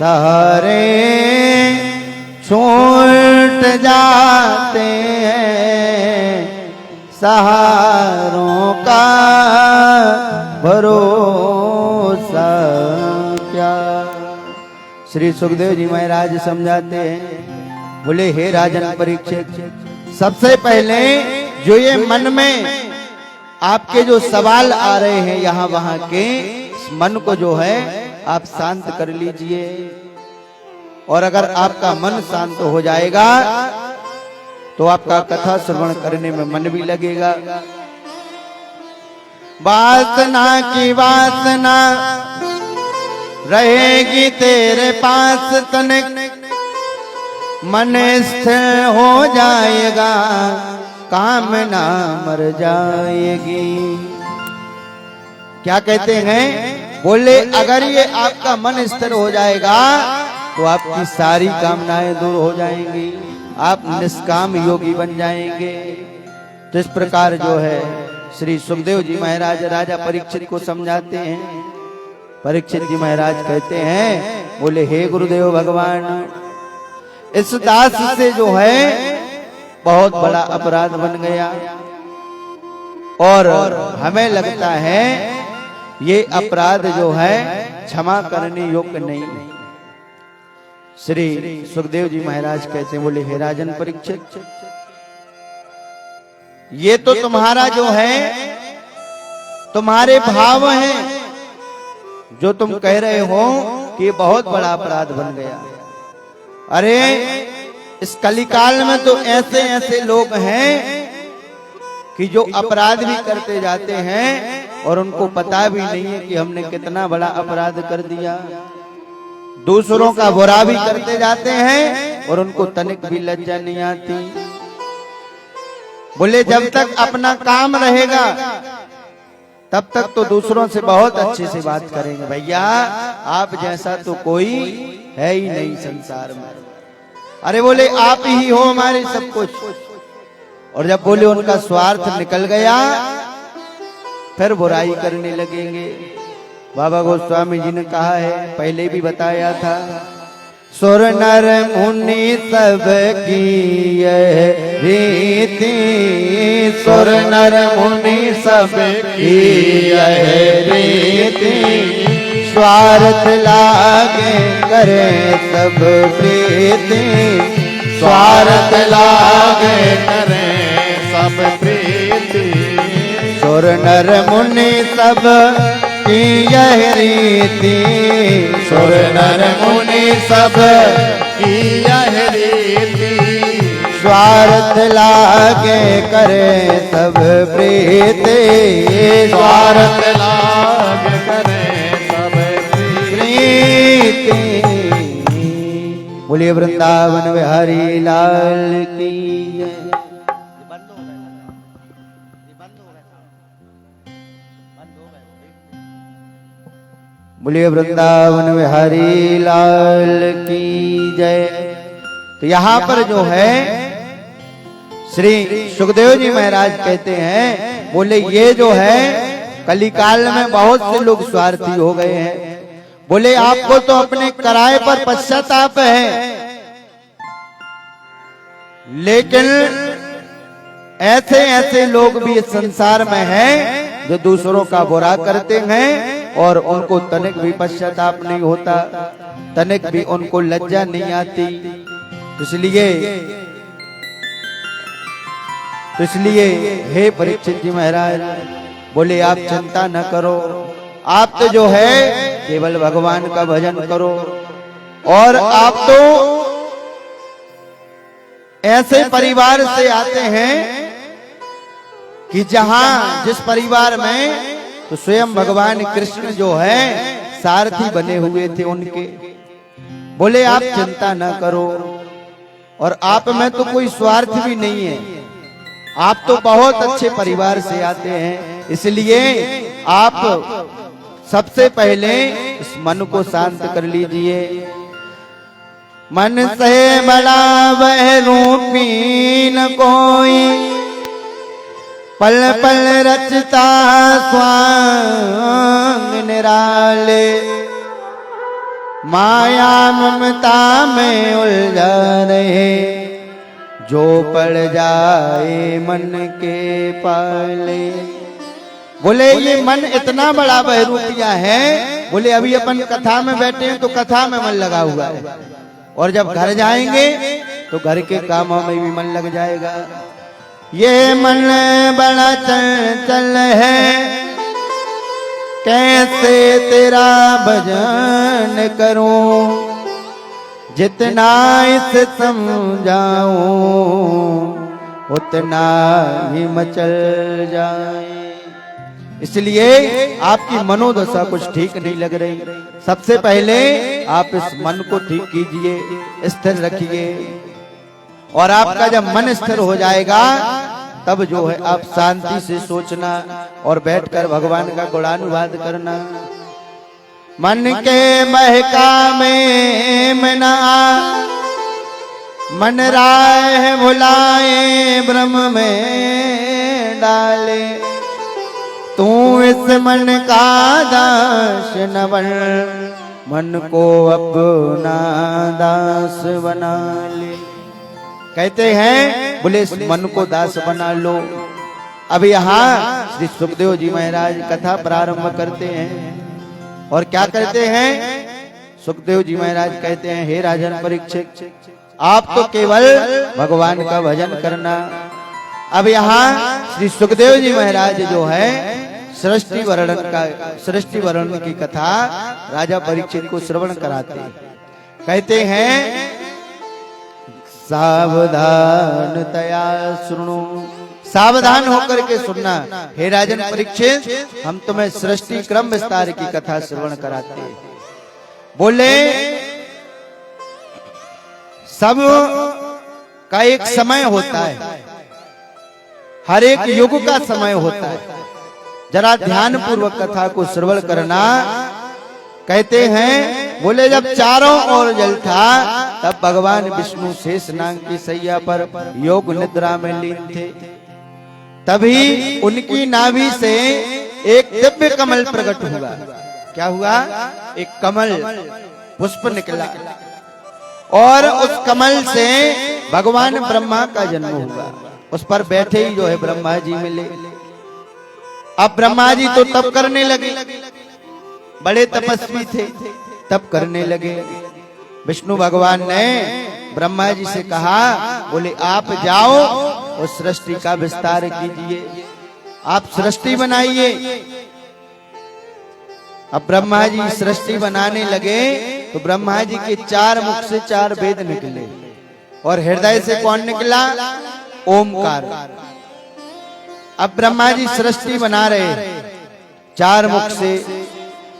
सहारे छूट जाते हैं, सहारों का भरोसा क्या। श्री सुखदेव जी महाराज समझाते हैं, बोले हे राजन परीक्षित, सबसे पहले जो ये मन में आपके जो सवाल आ रहे हैं यहाँ वहां के, इस मन को जो है आप शांत कर लीजिए। और अगर आपका मन शांत हो जाएगा तो आपका कथा श्रवण करने में मन भी लगेगा। वासना की वासना रहेगी तेरे पास, तनिक मन स्थिर हो जाएगा, कामना मर जाएगी। क्या कहते हैं, बोले अगर ये आपका मन स्थिर हो जाएगा तो आपकी सारी कामनाएं दूर हो जाएंगी, आप निष्काम योगी बन जाएंगे। तो इस प्रकार जो है श्री सुखदेव जी महाराज राजा परीक्षित को समझाते हैं। परीक्षित जी महाराज कहते हैं, बोले हे गुरुदेव भगवान, इस दास से जो है बहुत बड़ा अपराध बन गया और हमें लगता है ये अपराध जो है क्षमा करने योग्य नहीं। श्री सुखदेव जी महाराज कहते हैं, बोले हे राजन परीक्षित, ये तो तुम्हारा जो है तुम्हारे भाव हैं, जो तुम कह रहे हो कि बहुत बड़ा अपराध बन गया। अरे इस कलिकाल में तो ऐसे ऐसे लोग हैं कि जो अपराध भी करते जाते हैं और उनको पता भी नहीं है कि हमने कितना बड़ा अपराध कर दिया। दूसरों का बुरा भी करते जाते हैं और उनको तनिक भी लज्जा नहीं आती। बोले जब तक अपना काम रहेगा तब तक तो दूसरों से बहुत अच्छे से बात करेंगे। भैया आप जैसा तो कोई है ही नहीं संसार में। अरे बोले आप ही हो हमारे सब कुछ। और जब बोले उनका स्वार्थ निकल गया फिर बुराई करने लगेंगे। बाबा गोस्वामी जी ने कहा है, पहले भी बताया था, सुर नर मुनि सब की यह रीति, सुर नर मुनि सब की यह रीति, स्वार्थ लागे करे सब प्रीति, स्वार्थ लागे करे सब प्रीति, सुर नर मुनि सब की यह रीति, सुर नर मुनि सब की यह रीति, स्वार्थ लागे करे सब प्रीति, स्वार्थ लागे करे सब प्रीति। बोलिए वृंदावन बिहारी लाल की जय। बोलिए वृंदावन बिहारी लाल की जय। तो यहाँ पर जो है श्री सुखदेव जी महाराज कहते हैं, बोले ये जो है कलिकाल में बहुत से लोग स्वार्थी हो गए हैं। बोले आपको तो अपने किराए पर पश्चाताप है, लेकिन ऐसे ऐसे लोग भी इस संसार में हैं जो दूसरों का बुरा करते हैं और उनको तनिक भी पश्चाताप नहीं होता, तनिक भी उनको लज्जा नहीं आती। इसलिए हे परीक्षित जी महाराज, बोले आप चिंता न करो, आप तो जो है केवल भगवान का भजन करो। और आप तो ऐसे परिवार से आते हैं कि जहां जिस परिवार में तो स्वयं भगवान कृष्ण जो है सारथी बने हुए थे उनके। बोले आप चिंता न करो, और आप में तो कोई स्वार्थ भी नहीं है, आप तो बहुत अच्छे परिवार से आते हैं। इसलिए आप सबसे पहले इस मन को शांत कर लीजिए। मन से बड़ा वह रूपी न कोई, पल पल रचता स्वांग निराले, माया ममता में उलझा रहे, जो पड़ जाए मन के पाले। बोले ये मन इतना बड़ा बहरूपिया है। बोले अभी अपन कथा में बैठे हैं तो कथा में मन लगा हुआ है, और जब घर जाएंगे तो घर के कामों में भी मन लग जाएगा। ये मन बड़ा चंचल है, कैसे तेरा भजन करूं, जितना इसे समझाऊं उतना ही मचल जाए। इसलिए आपकी मनोदशा कुछ ठीक नहीं लग रही। सबसे पहले आप इस मन को ठीक कीजिए, स्थिर रखिए, और आपका जब मन स्थिर हो जाएगा तब जो है आप शांति से सोचना और बैठकर भगवान का गुणानुवाद करना। मन के महका में मना, मन राह भुलाए ब्रह्म में डाले। तू इस मन का दास न बन, मन को अपना दास बना ले। कहते हैं बोले इस मन को दास बना लो। अब यहाँ श्री सुखदेव जी महाराज कथा प्रारंभ करते हैं, और क्या कहते हैं? सुखदेव जी महाराज कहते हैं, हे राजन परीक्षित, आप तो केवल भगवान का भजन करना। अब यहाँ श्री सुखदेव जी महाराज जो है सृष्टि वर्णन की कथा राजा परीक्षित को श्रवण कराते हैं। कहते हैं, सावधानतया सुनो, सावधान होकर के सुनना। हे राजन परीक्षित, हम तुम्हें सृष्टि क्रम विस्तार की कथा श्रवण कराते हैं। बोले सब का एक समय होता है, हर एक युग का समय होता है। जरा ध्यान पूर्वक कथा को श्रवण करना। कहते हैं बोले जब चारों ओर जल था तब भगवान विष्णु शेष नाग की सैया पर योग निद्रा में लीन थे। तभी उनकी नाभि से एक दिव्य कमल प्रकट हुआ। क्या हुआ? एक कमल पुष्प निकला, और उस कमल से भगवान ब्रह्मा का जन्म हुआ। उस पर बैठे ही जो है ब्रह्मा जी मिले। अब ब्रह्मा जी तो तप करने लगे, बड़े तपस्वी थे, तप करने लगे। विष्णु भगवान ने ब्रह्मा जी से कहा, बोले आप जाओ और सृष्टि का विस्तार कीजिए, आप सृष्टि बनाइए। अब ब्रह्मा जी सृष्टि बनाने लगे तो ब्रह्मा जी के चार मुख से चार वेद निकले, और हृदय से कौन निकला? ओमकार। अब ब्रह्मा जी सृष्टि बना रहे, चार मुख से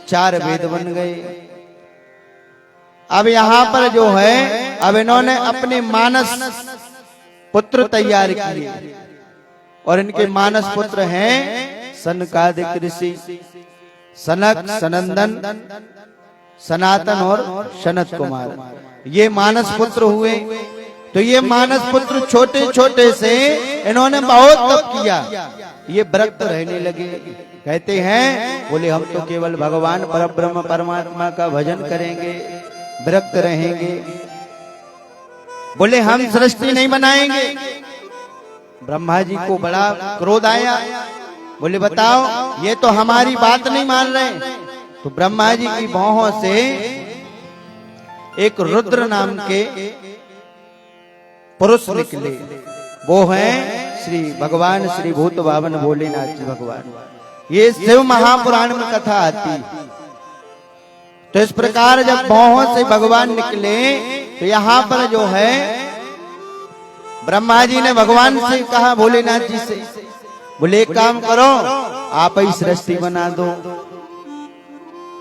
चार वेद बन गए। अब यहाँ पर जो है अब इन्होंने अपने मानस पुत्र तैयार किए, और इनके मानस पुत्र हैं सनकादिक ऋषि, सनक, सनंदन, सनातन और सनत कुमार। ये मानस पुत्र हुए। तो ये मानस पुत्र छोटे छोटे से इन्होंने बहुत तप किया, ये व्रत रहने लगे। कहते हैं बोले हम तो केवल भगवान परब्रह्म परमात्मा का भजन करेंगे, व्रत रहेंगे। बोले हम सृष्टि नहीं बनाएंगे। ब्रह्मा जी को बड़ा क्रोध आया। बोले बताओ, ये तो हमारी बात नहीं मान रहे। तो ब्रह्मा जी की भौहों से एक रुद्र नाम के पुरुष निकले। वो हैं श्री भगवान श्री भूत भावन भोलेनाथ जी भगवान। ये शिव महापुराण में कथा आती। तो इस प्रकार जब भौहों से भगवान निकले तो यहाँ पर जो है ब्रह्मा जी ने भगवान से कहा, भोलेनाथ जी से, बोले एक काम करो, आप ही सृष्टि बना दो।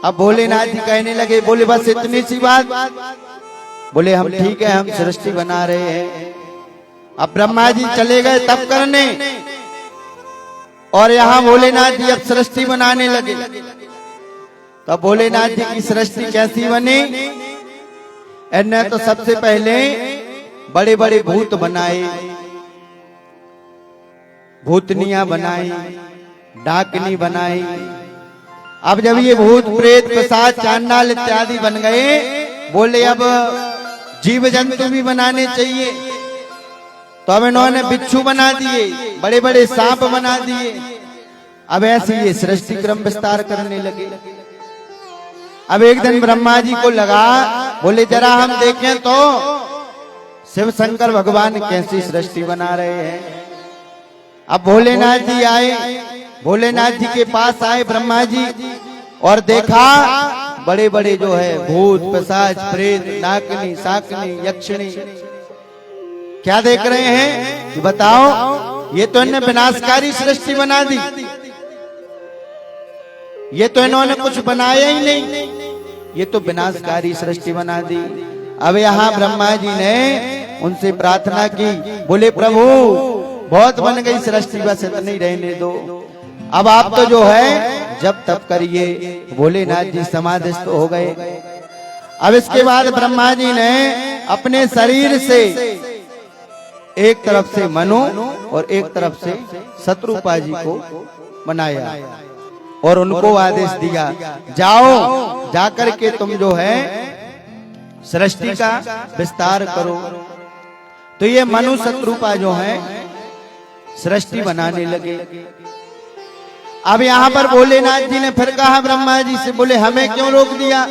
अब भोलेनाथ जी कहने लगे, बोले बस इतनी सी बात? बोले हम ठीक है, हम सृष्टि बना रहे हैं। अब ब्रह्मा जी चले गए तप करने, और यहाँ भोलेनाथ जी अब सृष्टि बनाने लगे। तो भोलेनाथ जी की सृष्टि कैसी बनी? इन्हें तो सबसे पहले बड़े बड़े भूत बनाए, भूतनियां बनाई, डाकनी बनाई, अब जब ये भूत प्रेत पिशाच चांडाल इत्यादि बन गए, बोले अब जीव जंतु भी बनाने चाहिए। तो अब इन्होंने बिच्छू बना दिए, बड़े बड़े सांप बना दिए। अब ऐसे ये सृष्टि क्रम विस्तार करने लगे। अब एक दिन ब्रह्मा जी को लगा, बोले जरा हम देखें तो शिव शंकर भगवान कैसी सृष्टि बना रहे हैं। अब भोलेनाथ जी आए, भोलेनाथ जी के पास आए ब्रह्मा जी, और देखा बड़े बड़े जो है भूत पिशाच प्रेत नागनी साकनी यक्षिणी क्या देख रहे हैं कि बताओ, ये तो इन्होंने विनाशकारी सृष्टि बना दी, ये तो इन्होंने कुछ बनाया ही नहीं, ये तो विनाशकारी सृष्टि बना दी। अब यहाँ ब्रह्मा जी ने उनसे प्रार्थना की, बोले प्रभु बहुत बन गई सृष्टि, बस इतनी रहने दो, अब आप तो जो है जब तब करिए। भोलेनाथ जी समाधिस्थ हो गए। अब इसके बाद ब्रह्मा जी ने अपने शरीर से एक तरफ से मनु और एक तरफ से शत्रुपा जी को बनाया और उनको आदेश दिया, जाओ जाकर के तुम जो है सृष्टि का विस्तार करो। तो ये मनु शत्रुपा जो है सृष्टि बनाने लगे। अब यहाँ पर भोलेनाथ जी ने फिर कहा ब्रह्मा जी से, बोले हमें क्यों रोक दिया,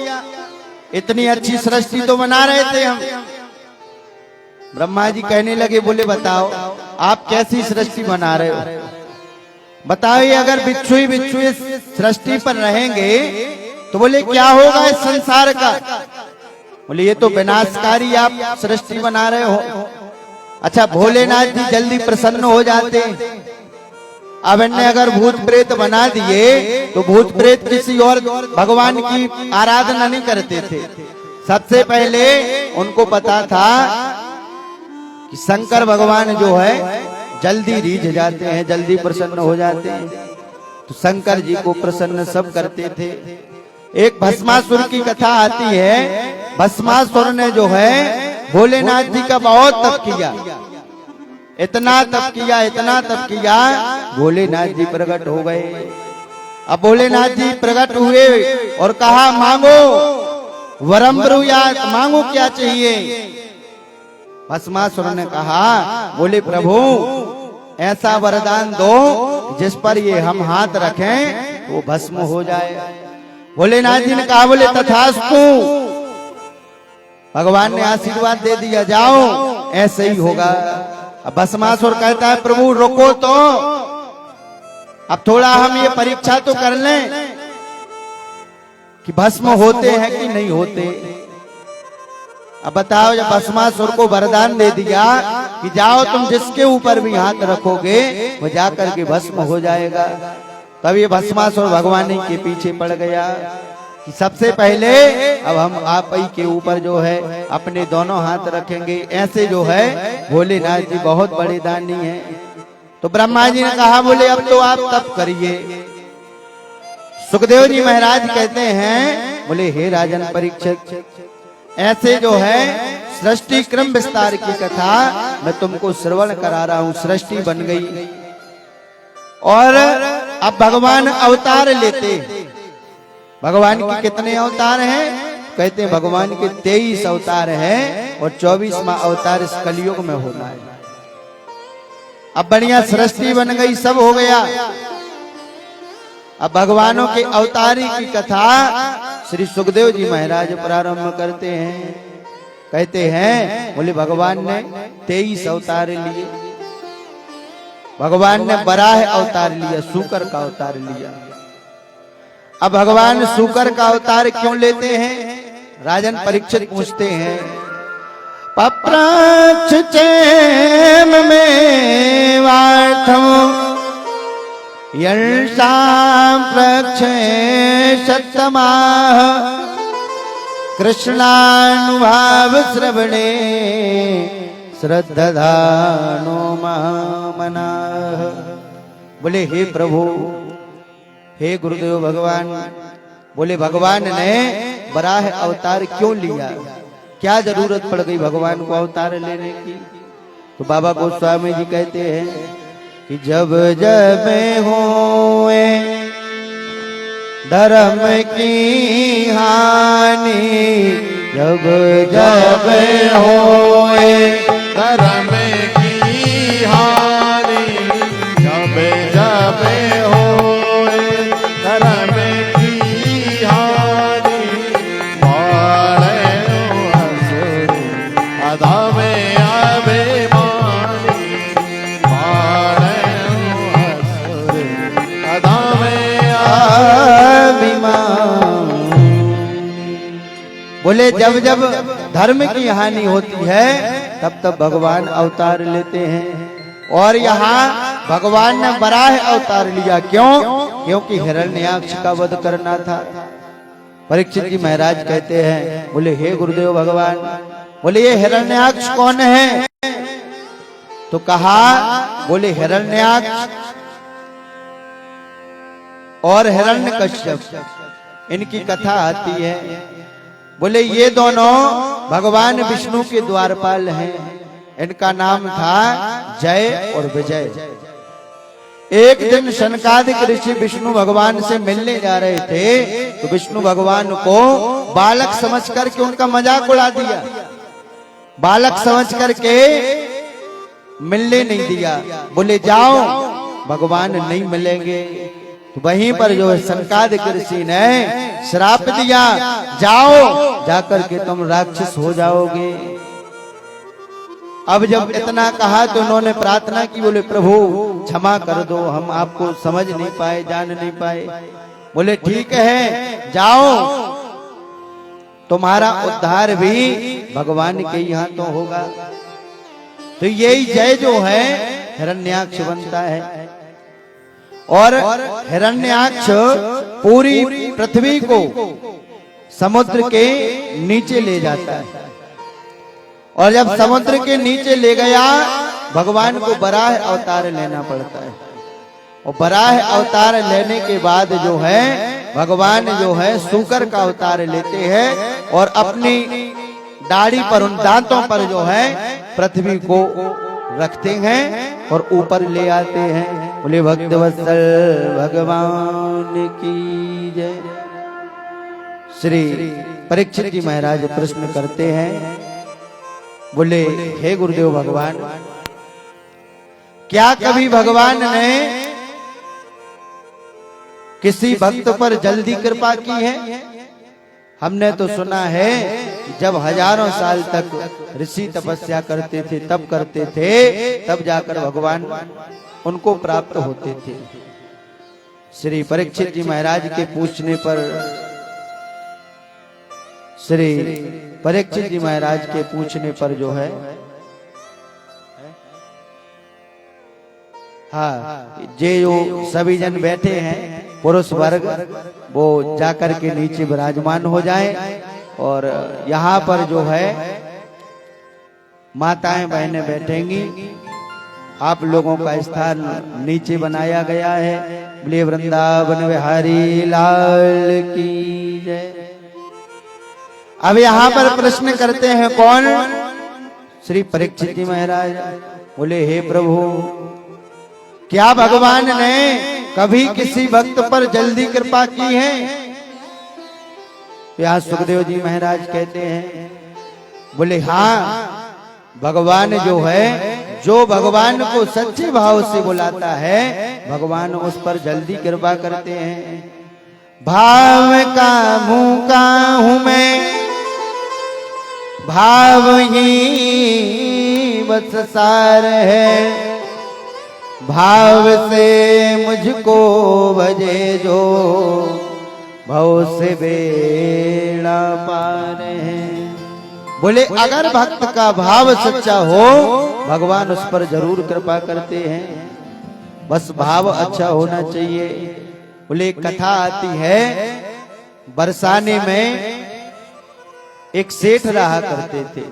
इतनी अच्छी सृष्टि तो बना रहे थे हम। ब्रह्मा जी कहने लगे, बोले बताओ आप कैसी सृष्टि बना रहे हो, बताओ ये अगर बिच्छू ही बिच्छू इस सृष्टि पर रहेंगे तो बोले क्या होगा इस संसार का। बोले ये तो विनाशकारी आप सृष्टि बना रहे हो। अच्छा भोलेनाथ जी जल्दी प्रसन्न हो जाते। अब इन्हें अगर भूत प्रेत बना दिए तो भूत प्रेत किसी और भगवान की आराधना नहीं करते थे। सबसे पहले उनको पता था कि शंकर भगवान जो है जल्दी रीझ जाते हैं, जल्दी प्रसन्न हो जाते हैं, तो शंकर जी को प्रसन्न सब करते थे। एक भस्मासुर की कथा आती है, भस्मासुर ने जो है भोलेनाथ जी का बहुत तप किया, इतना तप किया, इतना तप किया, भोलेनाथ जी प्रकट हो गए। अब भोलेनाथ जी प्रकट हुए और कहा मांगो वरम ब्रूयात, मांगो क्या चाहिए। भस्मासुर ने कहा, बोले प्रभु ऐसा वरदान दो जिस पर ये हम हाथ रखें वो भस्म हो जाए। भोलेनाथ जी ने कहा, बोले तथास्तु। भगवान ने आशीर्वाद दे दिया, जाओ ऐसे ही होगा। अब भस्मासुर कहता है, प्रभु रुको तो, अब थोड़ा हम ये परीक्षा तो कर लें कि भस्म होते हैं कि नहीं होते। अब बताओ, जब भस्मासुर को वरदान दे दिया कि जाओ तुम जिसके ऊपर भी हाथ रखोगे वो जाकर के भस्म हो जाएगा, तब ये भस्मासुर भगवान ही के पीछे पड़ गया कि सबसे पहले अब हम आप ही के ऊपर जो है अपने दोनों हाथ रखेंगे। ऐसे जो है भोलेनाथ जी बहुत बड़े दानी हैं। तो ब्रह्मा जी ने कहा, बोले अब तो आप तप करिए। सुखदेव जी महाराज कहते हैं, बोले हे राजन परीक्षित, ऐसे जो है सृष्टि क्रम विस्तार की कथा मैं तुमको श्रवण करा रहा हूं। सृष्टि बन गई और अब भगवान अवतार लेते। भगवान के कितने अवतार हैं? कहते हैं भगवान के 23 अवतार हैं और 24वां अवतार इस कलयुग में होना है। अब बढ़िया सृष्टि बन गई, सब हो गया। अब भगवानों के अवतारी की कथा श्री सुखदेव जी महाराज प्रारंभ करते हैं। कहते हैं, बोले भगवान ने 23 अवतार लिए। भगवान ने बराह अवतार लिया, शूकर का अवतार लिया। अब भगवान शूकर का अवतार क्यों लेते हैं? राजन परीक्षित पूछते हैं, पप्रच्छ चेम में वार्थम यंसाम प्रक्षे शतमाह कृष्णानुभाव श्रवणे श्रद्धानो महामनाः। बोले हे प्रभु, हे गुरुदेव भगवान, बोले भगवान ने बराह अवतार क्यों लिया, क्या जरूरत पड़ गई भगवान को अवतार लेने की? तो बाबा गोस्वामी जी कहते हैं कि जब जब होए धर्म की हानि जब जब होए, धर्म की हानि जब जब होए, धर्म की हानि मारे असुर अधम अभिमानी, मारे असुर अधम बोले जब जब धर्म की हानि होती है तब तब भगवान अवतार लेते हैं। और यहाँ भगवान ने बराह अवतार लिया, क्यों? क्योंकि हिरण्याक्ष का वध करना था। परीक्षित जी महाराज कहते हैं, बोले हे गुरुदेव भगवान, बोले ये हिरण्याक्ष कौन है? तो कहा, बोले हिरण्याक्ष और हिरण्यकश्यप, इनकी कथा आती है। बोले ये दोनों भगवान विष्णु के द्वारपाल हैं। इनका नाम था जय और विजय। एक दिन शनकादिक ऋषि विष्णु भगवान से मिलने जा रहे थे, तो विष्णु भगवान को बालक समझ करके उनका मजाक उड़ा दिया। बालक समझ करके मिलने नहीं दिया। बोले जाओ, भगवान नहीं मिलेंगे। तो वहीं पर जो है शनकादिक ऋषि ने श्राप दिया, जाओ जाकर के तुम राक्षस हो जाओगे। अब जब इतना कहा तो उन्होंने प्रार्थना की, बोले प्रभु क्षमा कर दो, हम आपको समझ नहीं पाए, जान नहीं पाए। बोले ठीक है, जाओ, तुम्हारा उद्धार भी भगवान के यहाँ तो होगा। तो यही जय जो है हिरण्याक्ष बनता है। और हिरण्याक्ष पूरी पृथ्वी को समुद्र के नीचे ले जाता है। और जब समुद्र के नीचे ले गया, भगवान को बराह अवतार लेना पड़ता है। और बराह अवतार लेने के बाद जो है भगवान जो है सूकर का अवतार लेते हैं और अपनी दाढ़ी पर, उन दांतों पर जो है पृथ्वी को रखते हैं और ऊपर ले आते हैं। बोले भक्तवत्सल भगवान की जय। श्री परीक्षित जी महाराज प्रश्न करते हैं, बोले हे गुरुदेव भगवान, क्या कभी भगवान ने किसी भक्त पर जल्दी कृपा की है? हमने तो सुना है कि जब हजारों साल तक ऋषि तपस्या करते थे, तब करते थे, तब जाकर भगवान उनको प्राप्त होते थे। श्री परीक्षित जी महाराज के पूछने पर, श्री परीक्षित जी महाराज के पूछने पर जो है, हाँ, जे जो सभी जन बैठे हैं पुरुष वर्ग, वो जाकर के नीचे विराजमान हो जाएं। और यहाँ पर जो है माताएं बहनें बैठेंगी। आप लोगों का स्थान नीचे बनाया गया है। बोले वृंदावन बिहारी लाल की जय। अब यहाँ पर प्रश्न करते हैं कौन? श्री परीक्षित जी महाराज। बोले हे प्रभु, क्या भगवान ने कभी किसी भक्त पर जल्दी कृपा की है? यहाँ सुखदेव जी महाराज कहते हैं, बोले हाँ, भगवान जो है, जो भगवान को सच्चे भाव से बुलाता है, भगवान उस पर जल्दी कृपा करते हैं। भाव का मूका हूं मैं, भाव ही बस सार है, भाव से मुझको भजे जो, भव से बेड़ा पार है। बोले अगर भक्त का भाव सच्चा हो, भगवान उस पर जरूर कृपा करते हैं, बस भाव अच्छा होना चाहिए। बोले एक कथा आती है, बरसाने में एक सेठ रहा करते थे।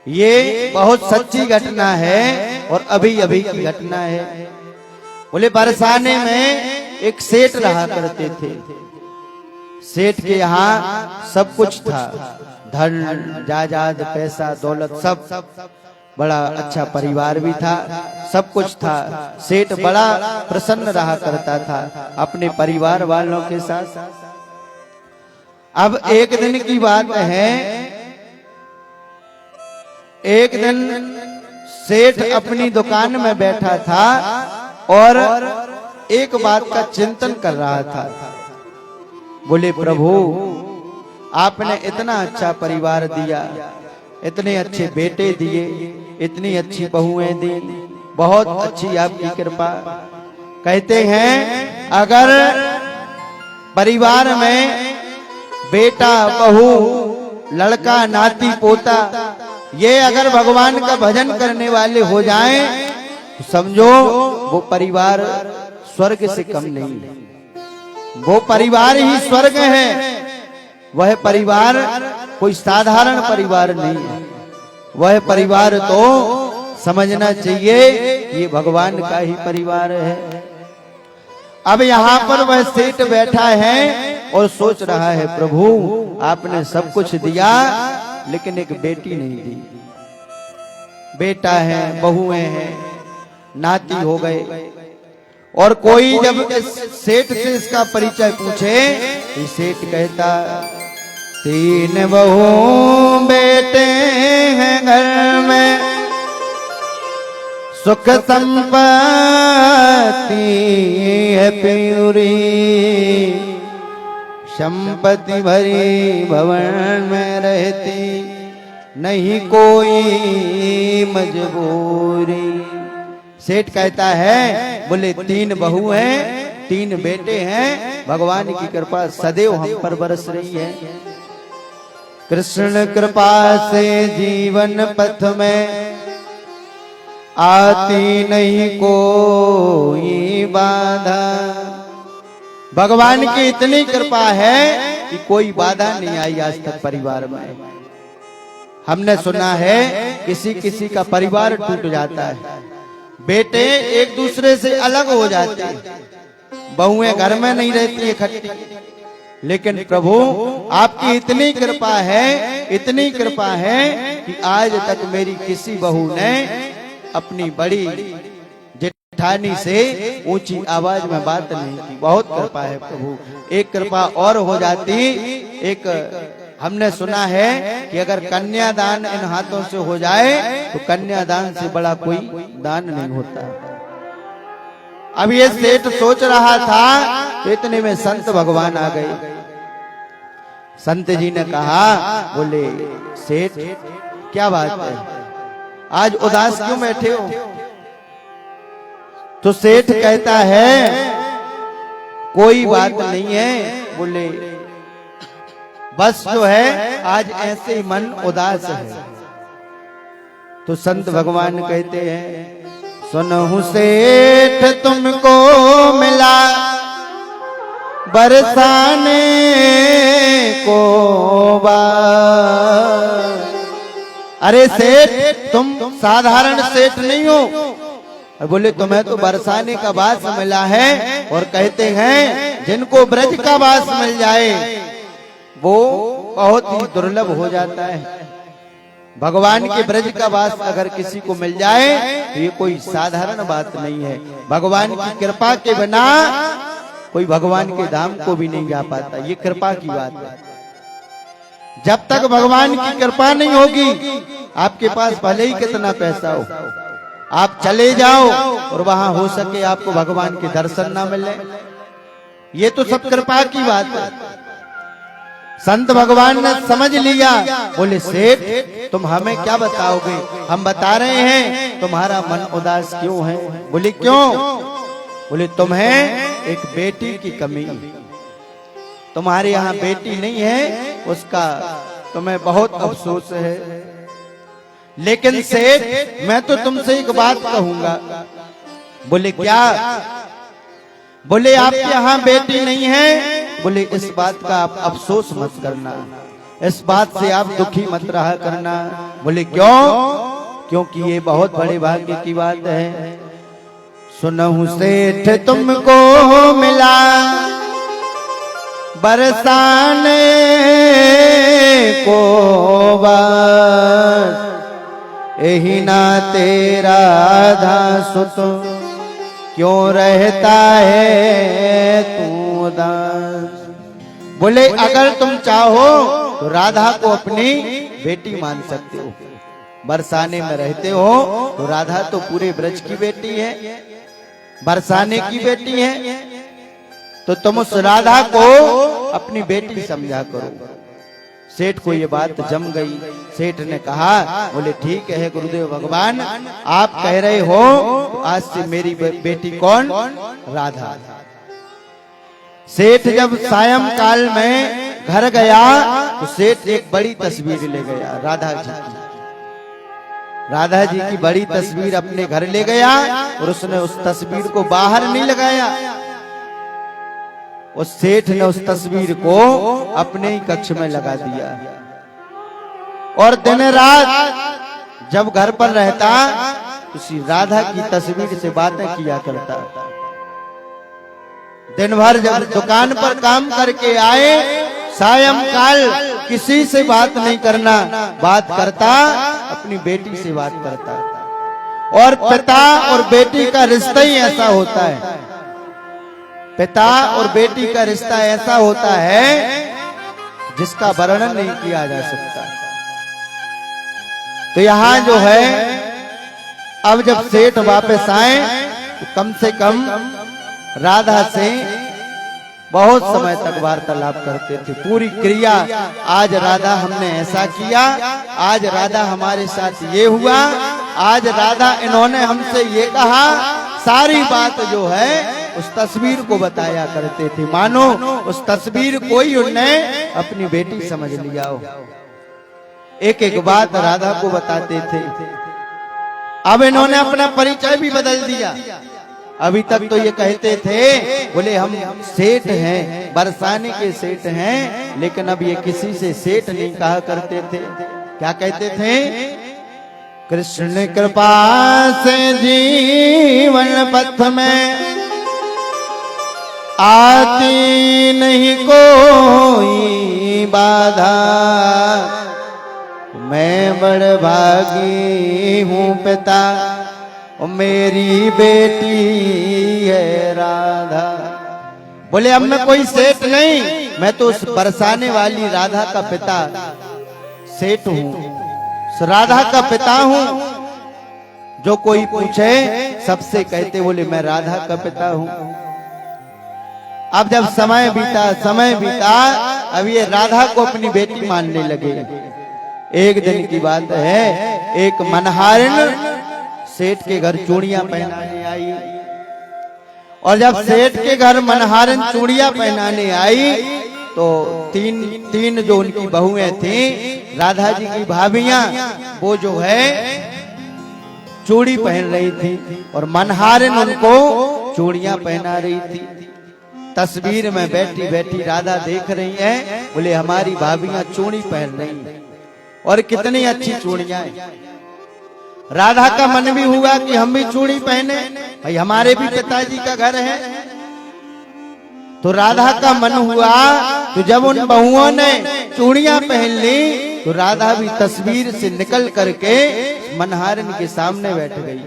ये बहुत सच्ची घटना है और अभी अभी की घटना है। बोले बरसाने में एक सेठ रहा करते थे। सेठ के यहाँ सब कुछ था, धन जायदाद पैसा दौलत सब, बड़ा अच्छा परिवार भी था, सब कुछ था। सेठ बड़ा प्रसन्न रहा करता था अपने परिवार वालों के साथ। अब एक दिन की बात है, एक दिन सेठ अपनी दुकान में बैठा था और एक बात का चिंतन कर रहा था। बोले, प्रभु आपने इतना अच्छा परिवार दिया, इतने अच्छे बेटे दिए, इतनी अच्छी बहुएं दी, बहुत अच्छी आपकी कृपा। कहते हैं अगर परिवार में बेटा बहू लड़का नाती पोता ये अगर भगवान का भजन करने वाले हो जाएं तो समझो वो परिवार स्वर्ग से कम नहीं है, वो परिवार ही स्वर्ग है। वह परिवार कोई साधारण परिवार नहीं है, वह परिवार तो समझना चाहिए ये भगवान का ही परिवार है। अब यहाँ पर वह सेठ बैठा है और सोच रहा है, प्रभु आपने सब कुछ दिया लेकिन एक बेटी नहीं दी। बेटा है, बहुएं हैं, नाती हो गए। और कोई जब इस सेठ से इसका परिचय पूछे, तो सेठ कहता 3 बहू बेटे हैं घर में, सुख संपत्ति है पूरी, संपत्ति भरी भवन में रहती, नहीं कोई मजबूरी। सेठ कहता है, बोले 3 बहू हैं, 3 बेटे हैं, भगवान की कृपा सदैव हम पर बरस रही है। कृष्ण कृपा से जीवन पथ में आती नहीं कोई बाधा। भगवान की इतनी कृपा है कि कोई बाधा नहीं आई आज तक परिवार में। हमने सुना है किसी किसी का परिवार टूट जाता है, बेटे एक दूसरे से अलग हो जाते हैं, बहुएं घर में नहीं रहती इकट्ठी। लेकिन प्रभु आपकी इतनी कृपा है, इतनी कृपा है कि आज तक मेरी किसी बहू ने अपनी बड़ी जेठानी से ऊंची आवाज में बात नहीं की। बहुत कृपा है प्रभु। एक कृपा और हो जाती, एक हमने सुना है कि अगर कन्यादान इन हाथों से हो जाए तो कन्यादान से बड़ा कोई दान नहीं होता। अब ये सेठ सोच रहा था तो इतने में संत भगवान आ गए। संत जी ने कहा, बोले सेठ क्या बात है, आज उदास क्यों बैठे हो? तो सेठ कहता है, कोई बात नहीं है। बोले बस जो है आज ऐसे ही मन उदास है। तो संत भगवान कहते हैं, सुनहु सेठ तुमको मिला बरसाने को बार। अरे सेठ तुम साधारण सेठ नहीं हो। बोले तुम्हें तो बरसाने का वास मिला है, और कहते हैं जिनको ब्रज का वास मिल जाए वो बहुत ही दुर्लभ हो जाता है। भगवान के ब्रज का वास अगर किसी को मिल जाए तो ये कोई साधारण बात नहीं है। भगवान की कृपा के बिना कोई भगवान के धाम को भी नहीं जा पाता, ये कृपा की बात है। जब तक भगवान की कृपा नहीं होगी, आपके पास भले ही कितना पैसा हो, आप चले जाओ और वहां हो सके आपको भगवान के दर्शन ना मिले, ये तो सब कृपा की बात है। संत भगवान ने समझ लिया। बोले सेठ तुम हमें क्या बताओगे? हम बता रहे हैं तुम्हारा मन उदास क्यों है। बोले क्यों? बोले तुम्हें एक बेटी की कमी, तुम्हारे यहाँ बेटी नहीं है, उसका तुम्हें बहुत अफसोस है। लेकिन सेठ मैं तो तुमसे एक बात कहूंगा। बोले क्या? बोले आपके यहाँ बेटी नहीं है। बोले इस बात का आप अफसोस मत करना, इस बात से आप दुखी मत रहा करना। बोले क्यों? क्योंकि ये बहुत बड़े भाग्य की बात है। सुनहु सेठ तुमको मिला बरसाने को बार, एही ना तेरा राधा सुत क्यों रहता है तू उदास। बोले अगर तुम चाहो तो राधा को अपनी बेटी मान सकते हो। बरसाने में रहते हो तो राधा तो पूरे ब्रज की बेटी है, बरसाने की बेटी है, तो तुम उस राधा को अपनी बेटी समझा करो। सेठ को ये बात जम गई। सेठ ने कहा, बोले ठीक है गुरुदेव भगवान, आप कह रहे हो तो आज से मेरी बेटी कौन? राधा। सेठ जब सायंकाल में घर गया तो सेठ एक बड़ी तस्वीर ले गया राधा जी की। राधा जी की बड़ी तस्वीर अपने घर ले गया और उसने उस तस्वीर को बाहर नहीं लगाया। उस सेठ ने उस तस्वीर को अपने ही कक्ष में लगा दिया और दिन रात जब घर पर रहता उसी राधा की तस्वीर से बातें किया करता। दिन भर जब दुकान पर काम करके आए, सायंकाल किसी से बात नहीं करना, बात करता अपनी बेटी से बात करता। और पिता और बेटी का रिश्ता ही ऐसा होता है, पिता और बेटी का रिश्ता ऐसा होता है जिसका वर्णन नहीं किया जा सकता। तो यहां जो है, अब जब सेठ वापस आए तो कम से कम राधा से बहुत समय तक वार्तालाप करते थे, पूरी क्रिया। आज राधा हमने ऐसा किया, आज राधा हमारे साथ ये हुआ, आज राधा इन्होंने हमसे ये कहा, सारी बात जो है उस तस्वीर को बताया करते थे, मानो उस तस्वीर को ही उनने अपनी बेटी समझ लिया हो। एक एक बात राधा को बताते थे। अब इन्होंने अपना परिचय भी बदल दिया। अभी तक तो ये कहते थे, बोले हम सेठ हैं, बरसाने के सेठ हैं, लेकिन अब ये किसी से सेठ नहीं कहा करते थे। क्या कहते थे? कृष्ण कृपा से जीवन पथ में आती नहीं कोई बाधा, मैं बड़ भागी हूँ पिता, मेरी बेटी है राधा। बोले अब मैं कोई सेठ नहीं, मैं तो उस बरसाने वाली राधा का पिता सेठ हूँ, राधा का पिता हूँ। जो कोई पूछे सबसे कहते, बोले मैं राधा का पिता हूँ। अब जब समय बीता, अब ये राधा को अपनी बेटी मानने लगे। एक दिन की बात है, एक मनहारिन सेठ के घर चूड़ियां पहनाने आई, और जब सेठ के घर मनहारिन चूड़ियां पहनाने आई तो तीन जो उनकी बहुएं थी, राधा जी की भाभियां, वो जो है चूड़ी पहन रही थी और मनहारिन उनको चूड़ियां पहना रही थी। तस्वीर में बैठी बैठी राधा देख रही है, बोले हमारी भाभियां चूड़ी पहन रही हैं और कितनी अच्छी चूड़ियां हैं। राधा का मन भी हुआ कि हम भी चूड़ी पहने, भाई हमारे भी पिताजी का घर है। तो राधा का मन हुआ, तो जब उन बहुओं ने चूड़ियां पहन ली तो राधा भी तस्वीर से निकल करके मनहारिन के सामने बैठ गई।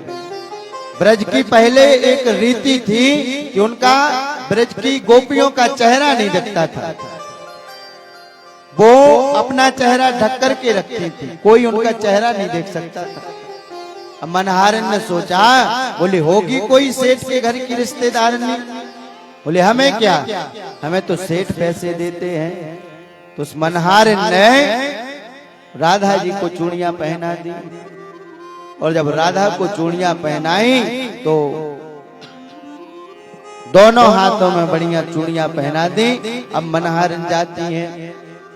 ब्रज की पहले एक रीति थी कि उनका ब्रज की गोपियों का चेहरा नहीं दिखता था, वो अपना चेहरा ढक करके रखती थी, कोई उनका चेहरा नहीं देख सकता था। अब मनहारिन ने सोचा, बोले होगी कोई सेठ के घर की रिश्तेदारनी, बोले हमें क्या, हमें तो सेठ पैसे देते हैं। तो उस मनहारिन ने राधा जी को चूड़ियां पहना दी, और जब राधा को चूड़ियां पहनाई तो दोनों हाथों में बढ़िया चूड़ियां पहना दी। अब मनहारिन जाती है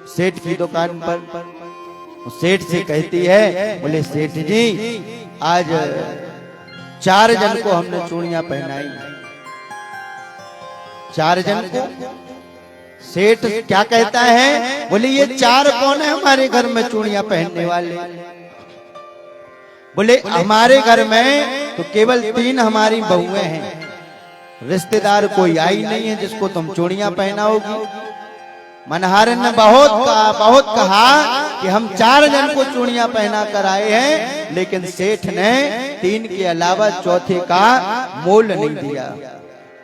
सेठ की दुकान पर, सेठ से कहती है, बोले सेठ जी आज 4 जन को हमने चूड़ियां पहनाई। 4 जन को? सेठ क्या कहता है, बोले ये 4 कौन है हमारे घर में चूड़ियां पहनने वाले? बोले हमारे घर में तो केवल 3 हमारी बहुएं हैं, रिश्तेदार कोई आई नहीं है जिसको तुम चूड़ियां पहनाओगी। मनहारन ने बहुत कहा कि हम 4 जन को चूड़ियां पहना कर आए हैं, लेकिन सेठ ने 3 के अलावा चौथे का मोल नहीं दिया।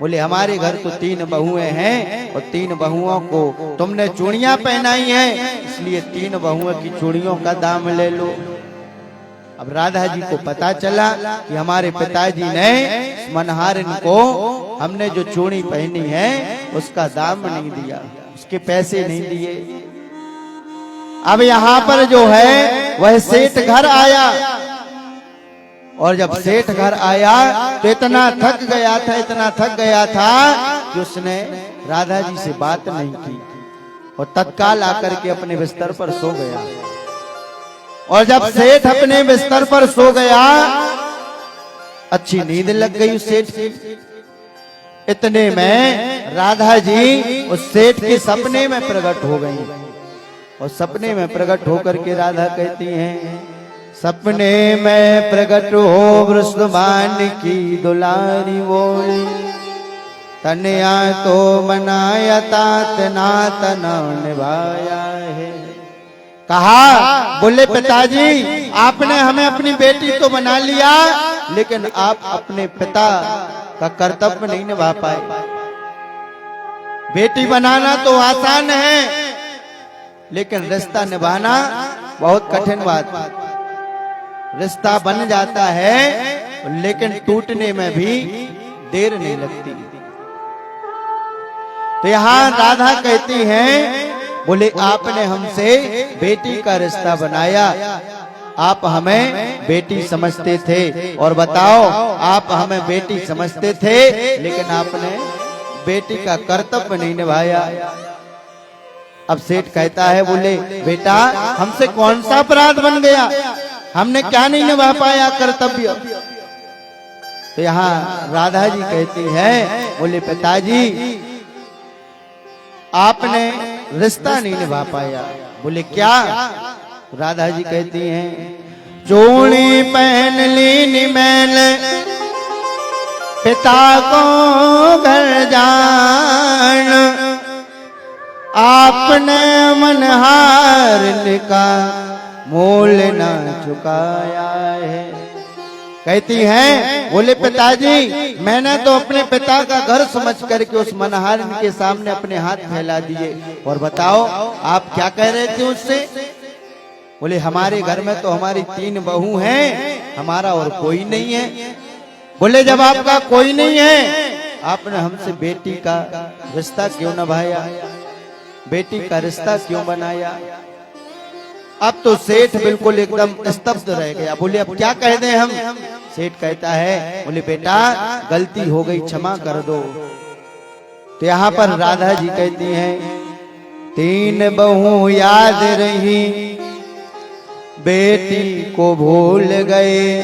बोले हमारे घर तो 3 बहुएं हैं और 3 बहुओं को तुमने चूड़ियां पहनाई हैं, इसलिए 3 बहुओं की चूड़ियों का दाम ले लो। अब राधा जी को पता चला कि हमारे पिताजी ने मनहारन को हमने जो चूड़ी पहनी है उसका दाम नहीं दिया, उसके पैसे नहीं दिए। अब यहाँ पर जो है वह सेठ घर आया, और जब सेठ घर आया तो इतना थक गया था कि उसने राधा जी से बात नहीं की और तत्काल आकर के अपने बिस्तर पर सो गया। और जब सेठ अपने बिस्तर पर सो गया, अच्छी नींद लग गई उस सेठ की। इतने में राधा जी उस सेठ के सपने में प्रकट हो गई, और सपने में प्रकट होकर के राधा कहती हैं, सपने में प्रकट हो वृषभान की दुलारी बोली, तनया तो बनाया तात ना तना निभाया है। कहा, बोले पिताजी आपने हमें अपनी बेटी तो बना लिया, लेकिन आप अपने पिता का कर्तव्य नहीं निभा पाए। बेटी बनाना तो आसान है, लेकिन रिश्ता निभाना बहुत कठिन बात। रिश्ता बन जाता है लेकिन टूटने में भी देर नहीं लगती। तो यहाँ राधा कहती हैं, बोले आपने हमसे बेटी का रिश्ता बनाया, आप हमें बेटी समझते थे, और बताओ आप हमें बेटी समझते थे लेकिन आपने बेटी का कर्तव्य नहीं निभाया। अब सेठ कहता है, बोले बेटा हमसे कौन सा अपराध बन गया, हमने क्या नहीं निभा पाया कर्तव्य। तो यहाँ राधा जी कहती है, बोले पिताजी आपने रिश्ता नहीं निभा पाया। बोले क्या? राधा जी कहती हैं, चूड़ी पहन ली निमैल पिता को घर जान, आपने मनहारन का मोल ना चुकाया है। कहती हैं, बोले पिताजी मैंने तो अपने पिता का घर समझ करके उस मनहारन के सामने अपने हाथ फैला दिए, और बताओ आप क्या कह रहे थे उससे? बोले हमारे घर में तो हमारी 3 बहू हैं, हमारा और कोई नहीं है। बोले जब आपका कोई नहीं है, आपने हमसे बेटी का रिश्ता क्यों निभाया, बेटी का रिश्ता क्यों बनाया? अब तो सेठ बिल्कुल एकदम स्तब्ध रह गया। बोले अब क्या कह दें हम? सेठ कहता है, बोले बेटा गलती हो गई, क्षमा कर दो। तो यहाँ पर राधा जी कहती हैं, 3 बहू याद रही, बेटी को भूल गए,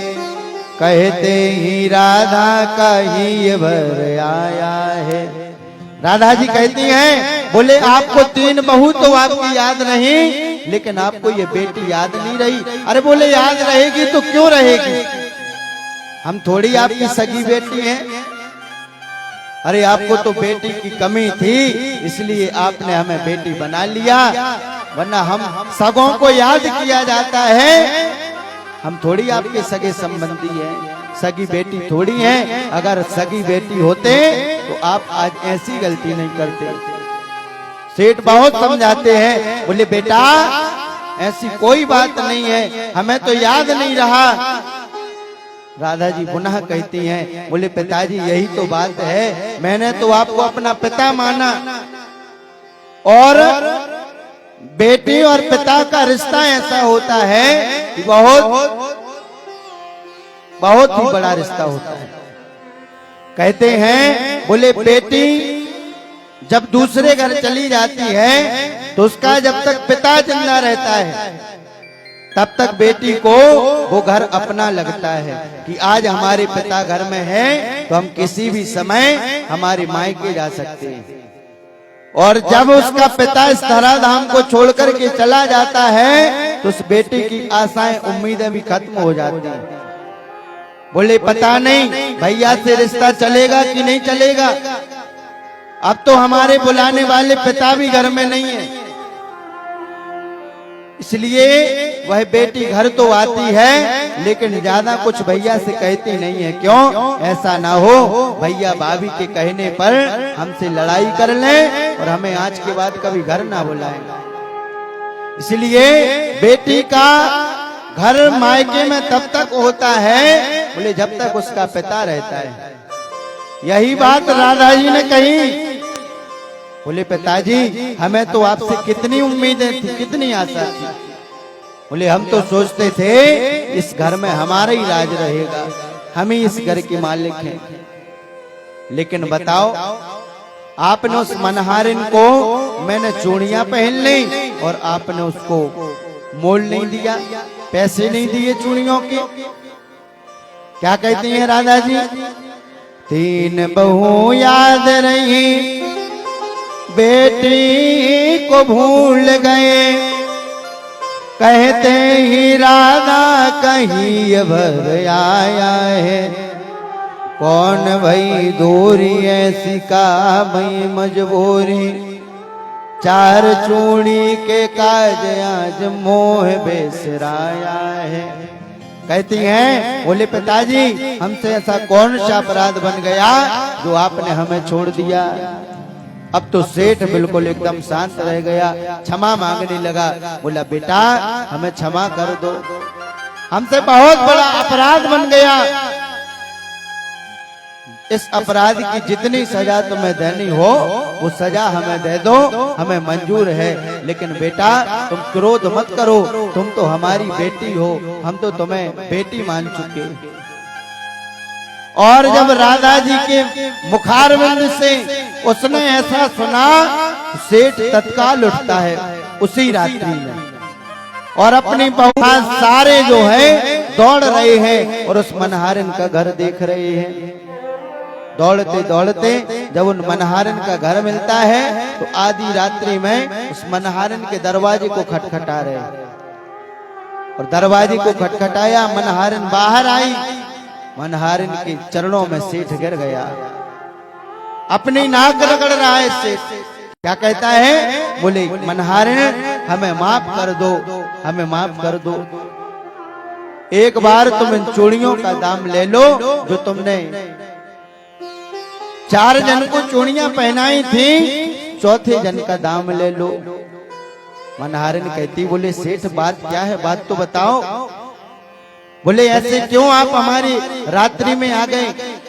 कहते ही राधा का ही भर आया है। राधा जी कहती हैं, बोले आपको 3 बहू तो आपकी याद नहीं, लेकिन आपको ये बेटी याद नहीं रही। अरे बोले याद रहेगी तो क्यों रहेगी, हम थोड़ी आपकी सगी बेटी हैं। अरे आपको तो बेटी की कमी थी, इसलिए आपने हमें बेटी बना लिया, वरना हम सगों को याद किया जाता है। हम थोड़ी आपके सगे संबंधी हैं, सगी बेटी थोड़ी हैं। अगर सगी बेटी होते तो आप आज ऐसी गलती नहीं करते। सेठ बहुत समझाते हैं, बोले बेटा ऐसी कोई बात नहीं है, हमें तो याद नहीं रहा। राधा जी पुनः कहती हैं, बोले पिताजी यही तो बात है, मैंने तो आपको अपना पिता माना, और बेटी और पिता का रिश्ता ऐसा होता है कि बहुत ही बड़ा रिश्ता होता है। कहते हैं, बोले बेटी जब दूसरे घर चली जाती है तो उसका जब तक पिता जिंदा रहता है तब तक बेटी को वो घर अपना लगता है कि आज हमारे पिता घर में है तो हम किसी भी समय हमारे मायके जा सकते हैं। और जब उसका पिता इस धराधाम को छोड़कर के चला जाता है तो उस बेटी की आशाएं उम्मीदें भी खत्म हो जाती हैं। बोले पता नहीं भैया से रिश्ता चलेगा कि नहीं चलेगा। अब तो हमारे बुलाने वाले पिता भी घर में नहीं है, इसलिए वह बेटी घर तो आती है लेकिन ज्यादा कुछ भैया से कहती नहीं है। क्यों? ऐसा ना हो भैया भाभी के कहने पर हमसे लड़ाई कर लें और हमें आज के बाद कभी घर ना बुलाएं। इसलिए बेटी का घर मायके में तब तक होता है बोले जब तक उसका पिता रहता है। यही बात राधा जी ने कही। बोले पिताजी हमें तो आपसे कितनी उम्मीदें थी, कितनी आशा थी। बोले हम तो सोचते थे इस घर में हमारा ही राज रहेगा, हम ही इस घर के मालिक हैं। लेकिन बताओ आपने उस मनहारिन को मैंने चूड़ियां पहन ली और आपने उसको मोल नहीं दिया, पैसे नहीं दिए चूड़ियों के। क्या कहती हैं राधा जी? 3 बहू याद रही बेटी को भूल गए, कहते ही राधा कहीं भर आया है। कौन भई दूरी ऐसी का भई मजबूरी, 4 चूड़ी के काज आज मोह बेसराया है। कहती हैं बोले पिताजी हमसे ऐसा कौन सा अपराध बन गया जो आपने हमें छोड़ दिया। अब तो सेठ बिल्कुल एकदम शांत रह गया, क्षमा मांगने लगा। बोला बेटा हमें क्षमा कर दो, हमसे बहुत बड़ा अपराध बन गया। इस अपराध की जितनी सजा तुम्हें देनी हो वो सजा हमें दे दो, हमें मंजूर है। लेकिन बेटा तुम क्रोध मत करो, तुम तो हमारी बेटी हो, हम तो तुम्हें बेटी मान चुके। और जब राधा जी के मुखारविंद से उसने ऐसा सुना, सेठ तत्काल उठता है उसी रात्रि में और अपनी बहू सारे जो है दौड़ रहे हैं और उस मनहारिन का घर देख रहे हैं। दौड़ते दौड़ते जब उन मनहारिन का घर मिलता है तो आधी रात्रि में उस मनहारिन के दरवाजे को खटखटा रहे और दरवाजे को खटखटाया, मनहारिन बाहर आई। मनहारिन के चरणों में सेठ गिर गया, अपनी नाक रगड़ रहा है सेठ। क्या कहता है? बोले मनहारिन हमें माफ कर दो, हमें माफ कर दो। एक बार तुम इन चूड़ियों का दाम ले लो जो तुमने 4 जन को चूड़ियां पहनाई थी, 4थे जन का दाम ले लो। मनहारिन कहती बोले सेठ बात क्या है, बात तो बताओ। बोले ऐसे क्यों आप हमारी रात्रि में आ गए,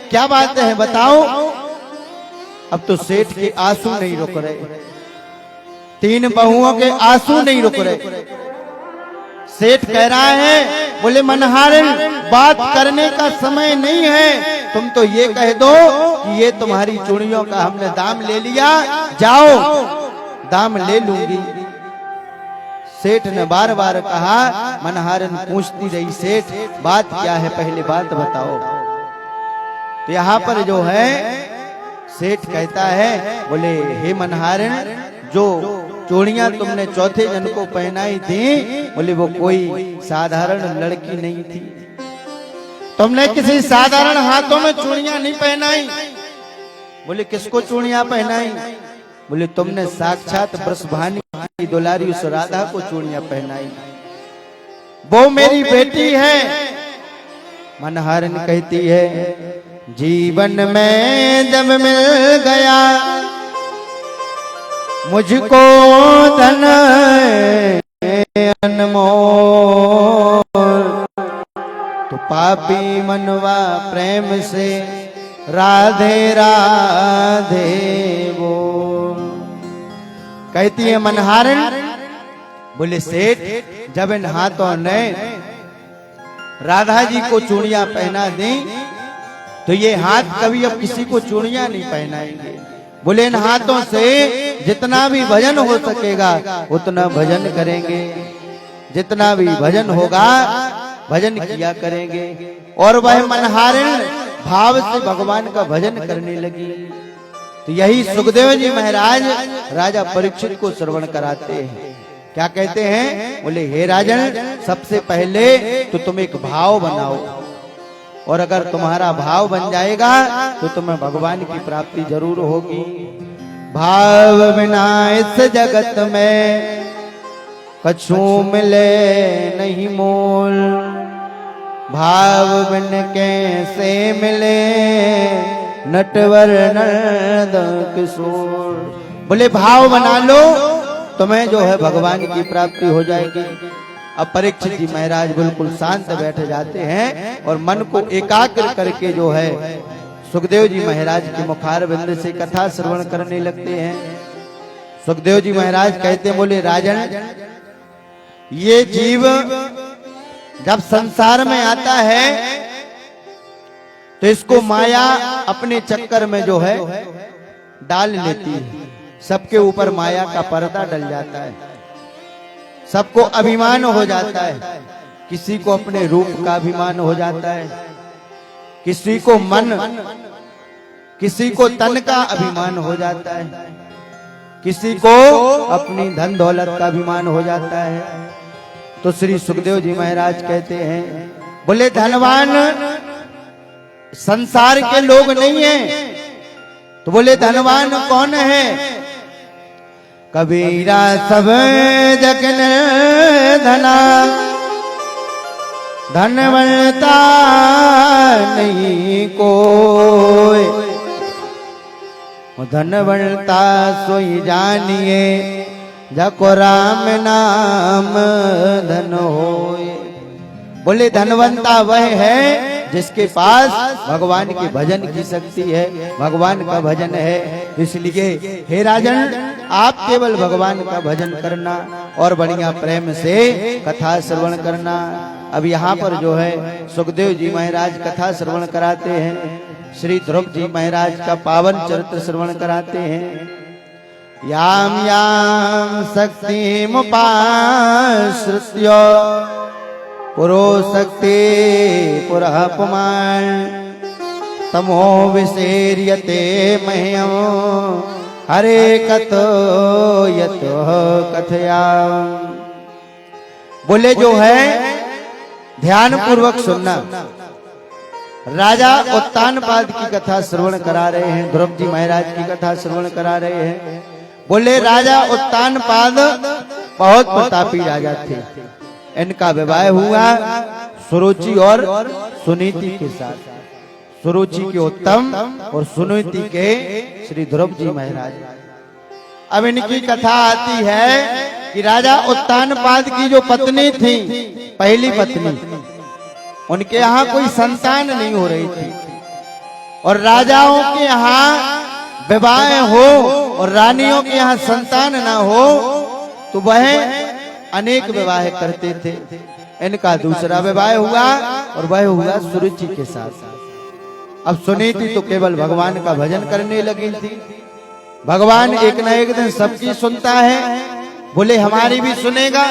क्या बात है बताओ। अब तो सेठ के आंसू नहीं रुक रहे, 3 बहुओं के आंसू नहीं रुक रहे। सेठ कह रहा है बोले मनहारिन बात करने का समय नहीं है, तुम तो ये कह दो कि ये तुम्हारी चूड़ियों का हमने दाम ले लिया, जाओ दाम ले लूंगी। सेठ ने बार बार कहा, मनहारिन पूछती रही सेठ बात क्या है, पहले बात बताओ। तो यहाँ पर जो है सेठ कहता है बोले हे मनहारिन जो चूड़ियां तुमने 4थे जन को पहनाई थी, बोले वो कोई साधारण लड़की नहीं थी, तुमने किसी साधारण हाथों में चूड़ियां नहीं पहनाई। बोले किसको चूड़ियां पहनाई? बोले तुमने साक्षात वृषभानु की दुलारी उस राधा को चूड़ियां पहनाई, वो मेरी बेटी है। मनहारिन कहती है जीवन में जब मिल गया मुझको धन अनमोल, तो पापी मनवा प्रेम से राधे राधे बोल। कहती है मनहारिन बोले सेठ जब इन हाथों ने राधा जी को चूड़ियां पहना दी तो ये हाथ कभी अब किसी को चूड़ियां नहीं पहनाएंगे। बोले इन हाथों से जितना भी भजन हो सकेगा उतना भजन करेंगे, जितना भी भजन होगा भजन किया करेंगे। और वह मनहारिन भाव से भगवान का भजन करने लगी। तो यही सुखदेव जी महाराज राजा परीक्षित को श्रवण कराते हैं। क्या कहते हैं? बोले हे राजन सबसे पहले तो तुम एक भाव बनाओ, और अगर तुम्हारा भाव बन जाएगा तो तुम्हें भगवान की प्राप्ति जरूर होगी। भाव बिना इस जगत में कछु मिले नहीं मोल। भाव बिन कैसे मिले नटवर नर्द किशोर। बोले भाव बना लो तुम्हें जो है भगवान की प्राप्ति हो जाएगी। अब परीक्षित जी महाराज बिल्कुल शांत बैठ जाते हैं और मन को एकाग्र करके जो है सुखदेव जी महाराज के मुखारविंद से कथा श्रवण करने लगते हैं। सुखदेव जी महाराज कहते बोले राजन, ये जीव जब संसार में आता है तो इसको माया अपने चक्कर में जो है डाल लेती है। सबके ऊपर माया का पर्दा डल जाता है, सबको अभिमान हो जाता है। किसी को अपने रूप का अभिमान हो जाता है, किसी को मन, किसी को तन का अभिमान हो जाता है, किसी को अपनी धन दौलत का अभिमान हो जाता है। तो श्री सुखदेव जी महाराज कहते हैं बोले धनवान संसार के लोग नहीं हैं। तो बोले धनवान कौन है? कबीरा सब जगन धना धनवंता नहीं कोई। धनवंता सोई जानिए जको राम नाम धन होए। बोले धनवंता वह है जिसके पास भगवान के भजन की शक्ति है, भगवान का भजन है। इसलिए हे राजन, आप केवल भगवान का भजन करना और बढ़िया प्रेम से कथा श्रवण करना। अब यहाँ पर जो है सुखदेव जी महाराज कथा श्रवण कराते हैं, श्री ध्रुव जी महाराज का पावन चरित्र श्रवण कराते हैं। याम याम शक्ति मुपाश्रित्य पुरो शक्ति पुरः पुमान तमो विसेर्यते मह्यम हरे कथो यतो कथया। बोले जो है ध्यान पूर्वक सुनना। राजा उत्तानपाद की कथा श्रवण करा रहे हैं, ध्रुव जी महाराज की कथा श्रवण करा रहे हैं। बोले राजा उत्तानपाद बहुत प्रतापी राजा थे। इनका विवाह हुआ सुरुचि और सुनीति के साथ। सुरुचि के उत्तम और सुनीति के श्री ध्रुव जी महाराज। अब इनकी कथा आती है कि राजा उत्तानपाद की जो पत्नी थी, पहली पत्नी, उनके यहाँ कोई संतान नहीं हो रही थी। और राजाओं के यहाँ विवाह हो और रानियों के यहाँ संतान ना हो तो वह अनेक विवाह करते थे। इनका दूसरा विवाह हुआ और वह हुआ सुरुचि के साथ। अब सुनीति तो केवल भगवान का भजन करने लगी थी। भगवान एक न एक दिन सबकी सुनता है, बोले हमारी भी सुनेगा।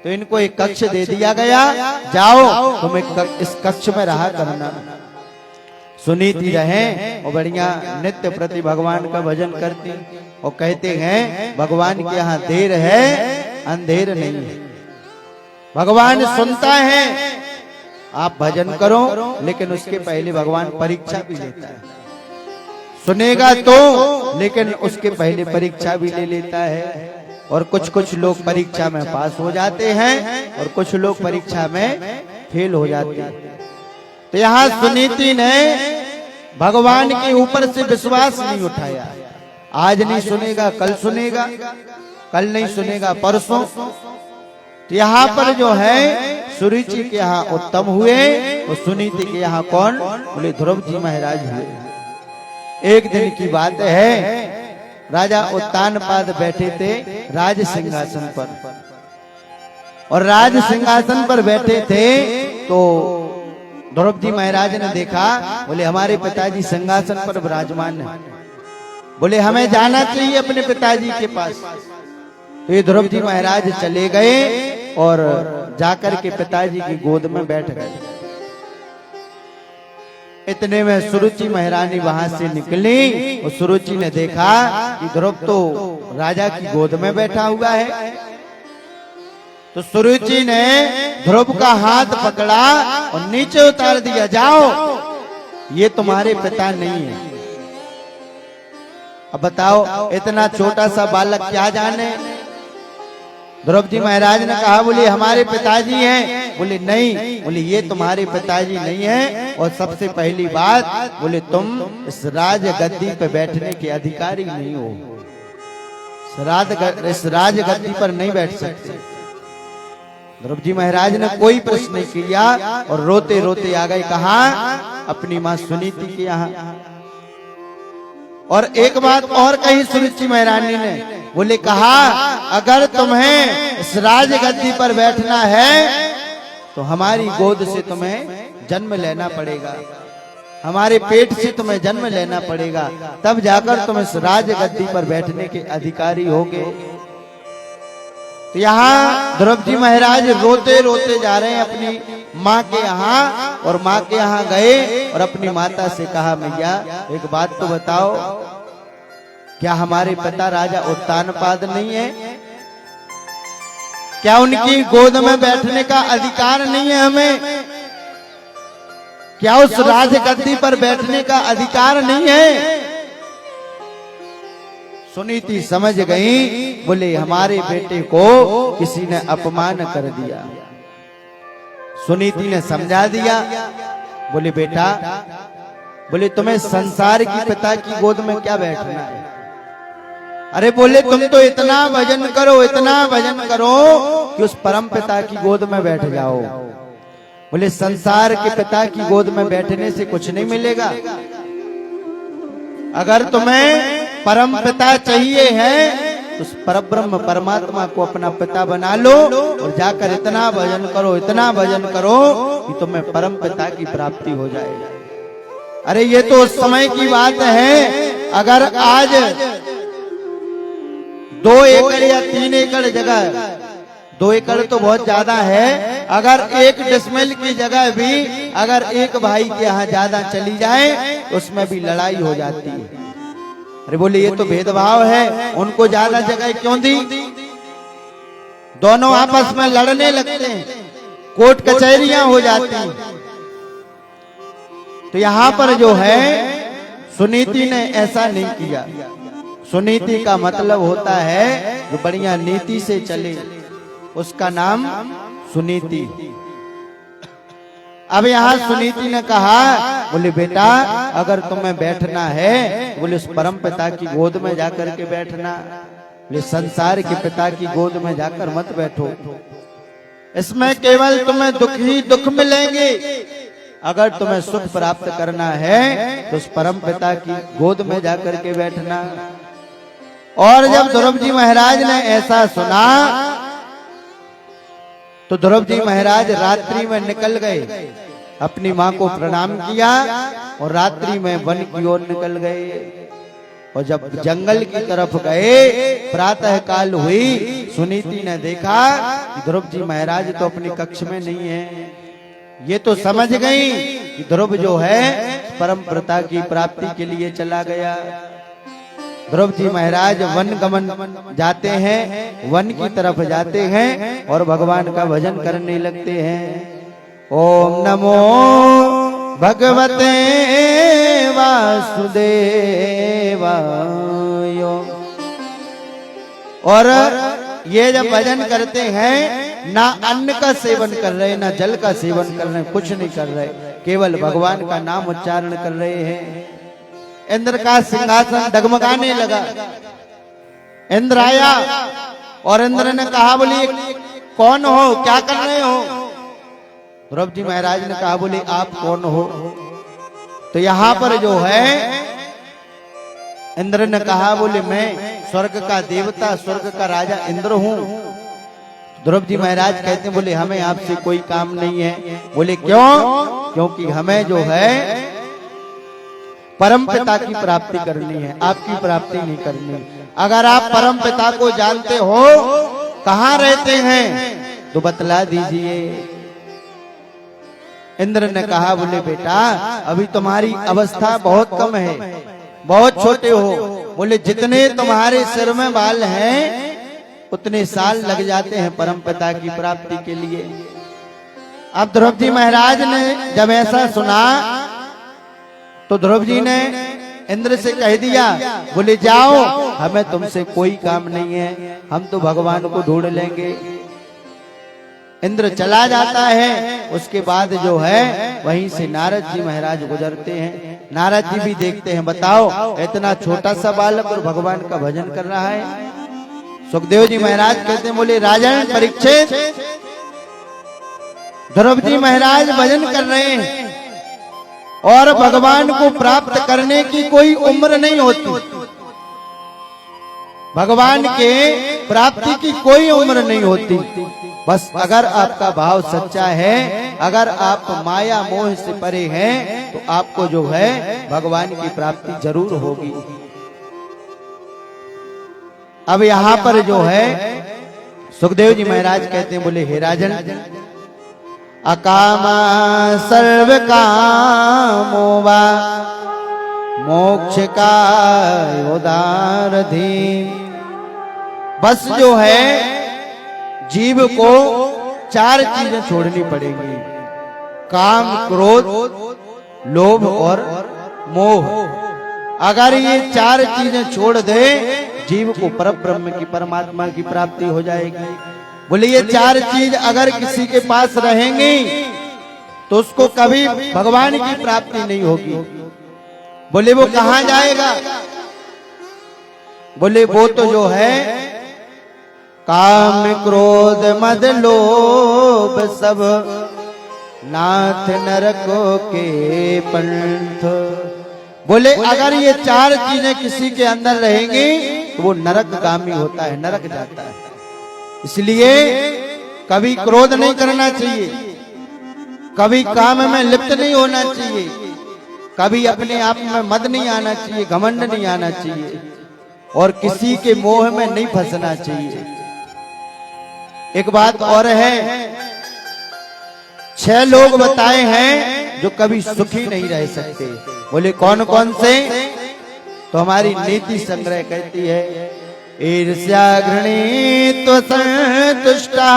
तो इनको एक कक्ष दे दिया गया, जाओ तुम इस कक्ष में रहा करना। सुनीति रहे और बढ़िया नित्य प्रति भगवान का भजन करती और कहते हैं भगवान के यहाँ देर है अंधेर नहीं है। भगवान सुनता है, आप भजन करो, लेकिन उसके पहले भगवान परीक्षा भी लेता है। सुनेगा तो, लेकिन उसके पहले परीक्षा भी ले लेता है। और कुछ कुछ लोग परीक्षा में पास हो जाते हैं और कुछ लोग परीक्षा में फेल हो जाते हैं। तो यहाँ सुनीति ने भगवान के ऊपर से विश्वास नहीं उठाया। आज नहीं सुनेगा कल सुनेगा, कल नहीं सुनेगा परसों। तो यहाँ पर जो है सुरुचि के यहाँ उत्तम हुए और सुनीति के यहाँ कौन? बोले ध्रुव जी महाराज हुए। एक दिन की बात है, राजा उत्तानपाद बैठे थे राज सिंहासन पर। और राज सिंहासन पर बैठे थे तो ध्रुव जी महाराज ने देखा, बोले हमारे पिताजी सिंहासन पर विराजमान है, बोले हमें जाना चाहिए अपने पिताजी के पास। तो ये ध्रुव जी महाराज चले गए और जाकर के पिताजी की गोद में बैठ गए। इतने में सुरुचि महारानी वहां से निकली और सुरुचि ने देखा कि ध्रुव तो राजा की गोद में बैठा हुआ है। तो सुरुचि ने ध्रुव का हाथ पकड़ा और नीचे उतार दिया, जाओ ये तुम्हारे पिता नहीं है। अब बताओ इतना छोटा सा बालक क्या जाने। द्रौपदी महाराज ने कहा बोले हमारे पिताजी हैं। बोले नहीं। बोले ये तुम्हारे पिताजी नहीं हैं, और सबसे पहली बात बोले तुम इस राज गद्दी पे बैठने के अधिकारी नहीं हो, इस राज गद्दी पर नहीं बैठ सकते। द्रौपदी महाराज ने कोई प्रश्न नहीं किया और रोते रोते आ गए कहाँ? अपनी मां सुनीति के यहाँ। और एक बात और कही सुनीति महारानी ने, बोले कहा अगर तुम्हें इस राज गद्दी पर बैठना है तो हमारी गोद से तुम्हें जन्म लेना पड़ेगा, हमारे पेट से तुम्हें जन्म लेना पड़ेगा, तब जाकर तुम इस राज गद्दी पर बैठने के अधिकारी होगे। तो यहाँ द्रौपदी महाराज रोते रोते जा रहे हैं अपनी माँ के यहाँ, और माँ के यहाँ गए और अपनी माता से कहा मैया एक बात तो बताओ, क्या हमारे पिता राजा उत्तानपाद नहीं है? क्या उनकी गोद में बैठने का अधिकार नहीं है हमें? क्या उस राज गद्दी पर बैठने का अधिकार नहीं है? सुनीति समझ गई, बोले हमारे बेटे को किसी ने अपमान कर दिया। सुनीति ने समझा दिया, बोले बेटा, बोले तुम्हें संसार की पिता की गोद में क्या बैठना है? अरे बोले तुम तो इतना भजन करो, इतना भजन करो कि उस परम पिता की गोद में बैठ जाओ। बोले संसार के पिता की गोद में बैठने से कुछ नहीं मिलेगा। अगर तुम्हें परम पिता चाहिए है तो उस परब्रह्म परमात्मा को अपना पिता बना लो और जाकर इतना भजन करो, इतना भजन करो कि तुम्हें परम पिता की प्राप्ति हो जाए। अरे ये तो उस समय की बात है। अगर आज 2 एकड़ या 3 एकड़ जगह, 2 एकड़ तो बहुत ज्यादा है, अगर 1 डिसमिल की जगह भी अगर एक भाई के यहाँ ज्यादा चली जाए उसमें भी लड़ाई हो जाती है। अरे बोले ये तो भेदभाव है, उनको ज्यादा जगह क्यों दी? दोनों आपस में लड़ने लगते हैं, कोर्ट कचहरियां हो जाती हैं। तो यहां पर जो है सुनीति ने ऐसा नहीं किया। सुनीति का मतलब होता है जो बढ़िया नीति से चले, उसका नाम सुनीति। अब यहाँ सुनीति ने कहा, बोले बेटा अगर तुम्हें बैठना है बोले उस परम पिता की गोद में जाकर के बैठना, बोले संसार के पिता की गोद में जाकर मत बैठो, इसमें केवल तुम्हें दुख ही दुख मिलेंगे। अगर तुम्हें सुख प्राप्त करना है तो उस परम पिता की गोद में जाकर के बैठना। और जब द्रौपदी महाराज ने ऐसा सुना तो द्रौपदी महाराज रात्रि में निकल गए, अपनी मां को प्रणाम किया और रात्रि में वन की ओर निकल गए। और जब जंगल की तरफ गए, प्रातः काल हुई, सुनीति ने देखा कि द्रौपदी महाराज तो अपने कक्ष में नहीं है। ये तो समझ गई कि ध्रुव जो है परम पिता की प्राप्ति के लिए चला गया। द्रौपदी महाराज वन गमन जाते हैं, वन की तरफ जाते हैं और भगवान का भजन करने लगते हैं। ओम नमो भगवते वासुदेवाय। और ये जब भजन करते हैं ना अन्न का सेवन कर रहे, ना जल का सेवन कर रहे, कुछ नहीं कर रहे, केवल भगवान का नाम उच्चारण कर रहे हैं। इंद्र का सिंहासन डगमगाने लगा। इंद्र आया और इंद्र ने कहा, बोले कौन हो, क्या कर रहे हो? द्रौपदी महाराज ने कहा, बोले आप कौन हो? तो यहां पर जो है इंद्र ने कहा, बोले मैं स्वर्ग का देवता, स्वर्ग का राजा इंद्र हूं। द्रौपदी महाराज कहते हैं, बोले हमें आपसे कोई काम नहीं है। बोले क्यों? क्योंकि हमें जो है परम पिता की प्राप्ति करनी है, आपकी प्राप्ति नहीं करनी। अगर आप परम पिता को जानते हो, कहां रहते हैं तो बतला दीजिए। इंद्र ने कहा, बोले बेटा अभी तुम्हारी अवस्था बहुत कम है, बहुत छोटे हो। बोले जितने तुम्हारे सिर में बाल हैं उतने साल लग जाते हैं परम पिता की प्राप्ति के लिए। अब द्रौपदी महाराज ने जब ऐसा सुना तो द्रौपदी ने इंद्र से कह दिया, बोले जाओ, हमें तुमसे कोई काम नहीं है, हम तो भगवान को ढूंढ लेंगे। इंद्र चला जाता है। उसके बाद जो है वहीं से नारद जी महाराज गुजरते हैं। नारद जी भी देखते हैं, बताओ इतना छोटा सा बालक और भगवान का भजन कर रहा है। सुखदेव जी महाराज कहते हैं, बोले राजन परीक्षित, ध्रुव जी महाराज भजन कर रहे हैं और भगवान को प्राप्त करने की कोई उम्र नहीं होती। भगवान के प्राप्ति की कोई उम्र नहीं होती। बस अगर आपका भाव सच्चा है, अगर आप माया मोह से परे हैं, तो आपको जो है भगवान की प्राप्ति जरूर होगी। अब यहाँ पर जो है सुखदेव जी महाराज कहते हैं, बोले हे राजन, अकामा सर्व कामो वा मोक्ष का उदार धीम। बस जो है जीव को चार चीजें छोड़नी पड़ेंगी, काम, क्रोध, लोभ और मोह। अगर ये चार चीजें छोड़ दे, जीव को परब्रह्म की, परमात्मा की प्राप्ति हो जाएगी। बोले ये चार चीज अगर किसी के पास रहेंगी तो उसको कभी भगवान की प्राप्ति नहीं होगी। बोले वो कहां जाएगा? बोले वो तो जो है काम, क्रोध, मद, लोभ सब नाथ नरकों के पंथ। बोले अगर ये चार चीजें किसी के अंदर रहेंगी तो वो नरकगामी होता है, नरक जाता है। इसलिए कभी क्रोध नहीं करना चाहिए, कभी काम में लिप्त नहीं होना चाहिए, कभी अपने आप में मद नहीं आना चाहिए, घमंड नहीं आना चाहिए, और किसी के मोह में नहीं फंसना चाहिए। एक बात और है, 6 लोग बताए हैं जो कभी सुखी नहीं रह सकते। बोले कौन कौन से? तो हमारी नीति संग्रह कहती है, ईर्ष्या घृणी तो संतुष्टा,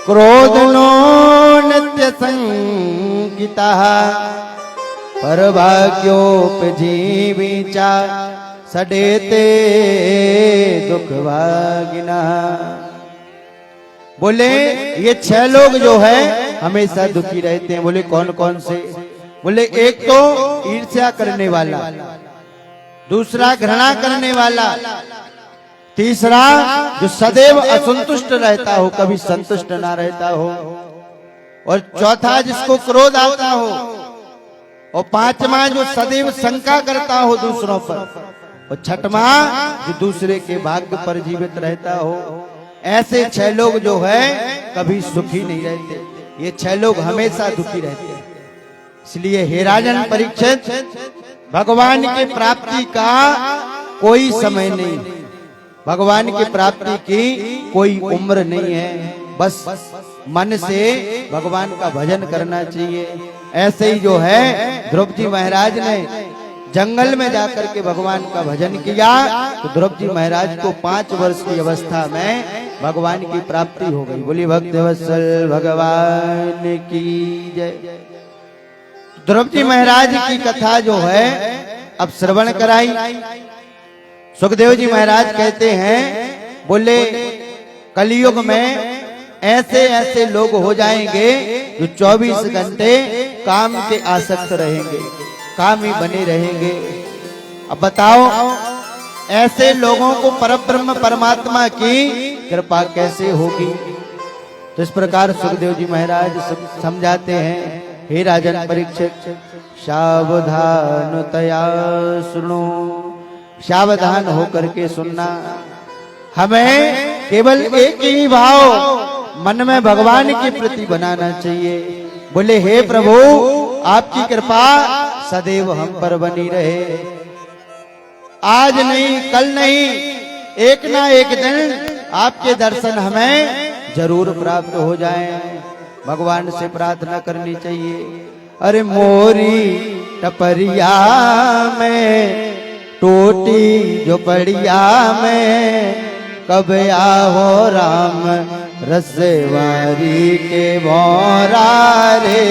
क्रोध नो नित्य संकिता, परभाग्योपजीवीचा सडेते दुख भागिना। बोले ये 6 लोग जो है हमेशा दुखी रहते हैं। बोले कौन कौन से? बोले एक तो ईर्ष्या करने वाला, दूसरा घृणा करने वाला, तीसरा जो सदैव असंतुष्ट रहता हो, कभी संतुष्ट ना रहता हो, और चौथा जिसको क्रोध आता हो, और पांचवा जो सदैव शंका करता हो दूसरों पर, और छठवा जो दूसरे के भाग्य पर जीवित रहता हो। ऐसे 6 लोग जो है कभी सुखी नहीं रहते। ये 6 लोग हमेशा दुखी रहते हैं। इसलिए हे राजन परीक्षित, भगवान की प्राप्ति का कोई समय नहीं, भगवान की प्राप्ति की कोई उम्र नहीं है। बस मन से भगवान का भजन करना चाहिए। ऐसे ही जो है ध्रुव जी महाराज ने जंगल में जाकर के भगवान का भजन किया, तो ध्रुव जी महाराज को 5 वर्ष की अवस्था में भगवान की प्राप्ति हो गई। बोली भक्तवत्सल भगवान की जय। ध्रुव जी महाराज की कथा जो है अब श्रवण कराई। सुखदेव जी महाराज कहते हैं, बोले कलयुग में ऐसे ऐसे लोग हो जाएंगे जो 24 घंटे काम के आसक्त रहेंगे, कामी बने रहेंगे। अब बताओ ऐसे लोगों को परब्रह्म परमात्मा की कृपा कैसे होगी? तो इस प्रकार सुखदेव जी महाराज समझाते हैं, हे राजन परीक्षित, सावधानतया सुनो, सावधान होकर के सुनना। हमें केवल एक ही भाव मन में भगवान के प्रति बनाना चाहिए। बोले हे प्रभु, आपकी कृपा सदैव हम पर बनी रहे। आज नहीं, कल नहीं, एक ना एक दिन आपके दर्शन हमें जरूर प्राप्त हो जाएं। भगवान से प्रार्थना करनी चाहिए। अरे मोरी टपरिया में, टोटी जो पड़िया में, कब आहो राम रसवारी के भौरा रे।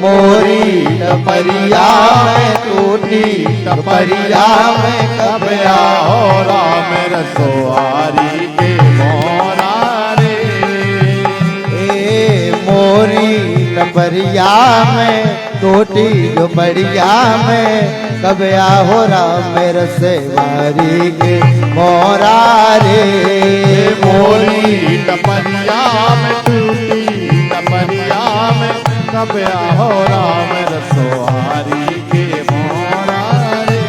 मोरी टपरिया में टूटी टपरिया में कब आओ राम रसोहारी के मोरा रे। ए मोरी टपरिया में टूटी टपरिया में कब आओ राम रसवारी के मोरा रे। मोरी टपरिया में टूटी टपरिया में कब आओ राम रसोहारी के मोरा रे।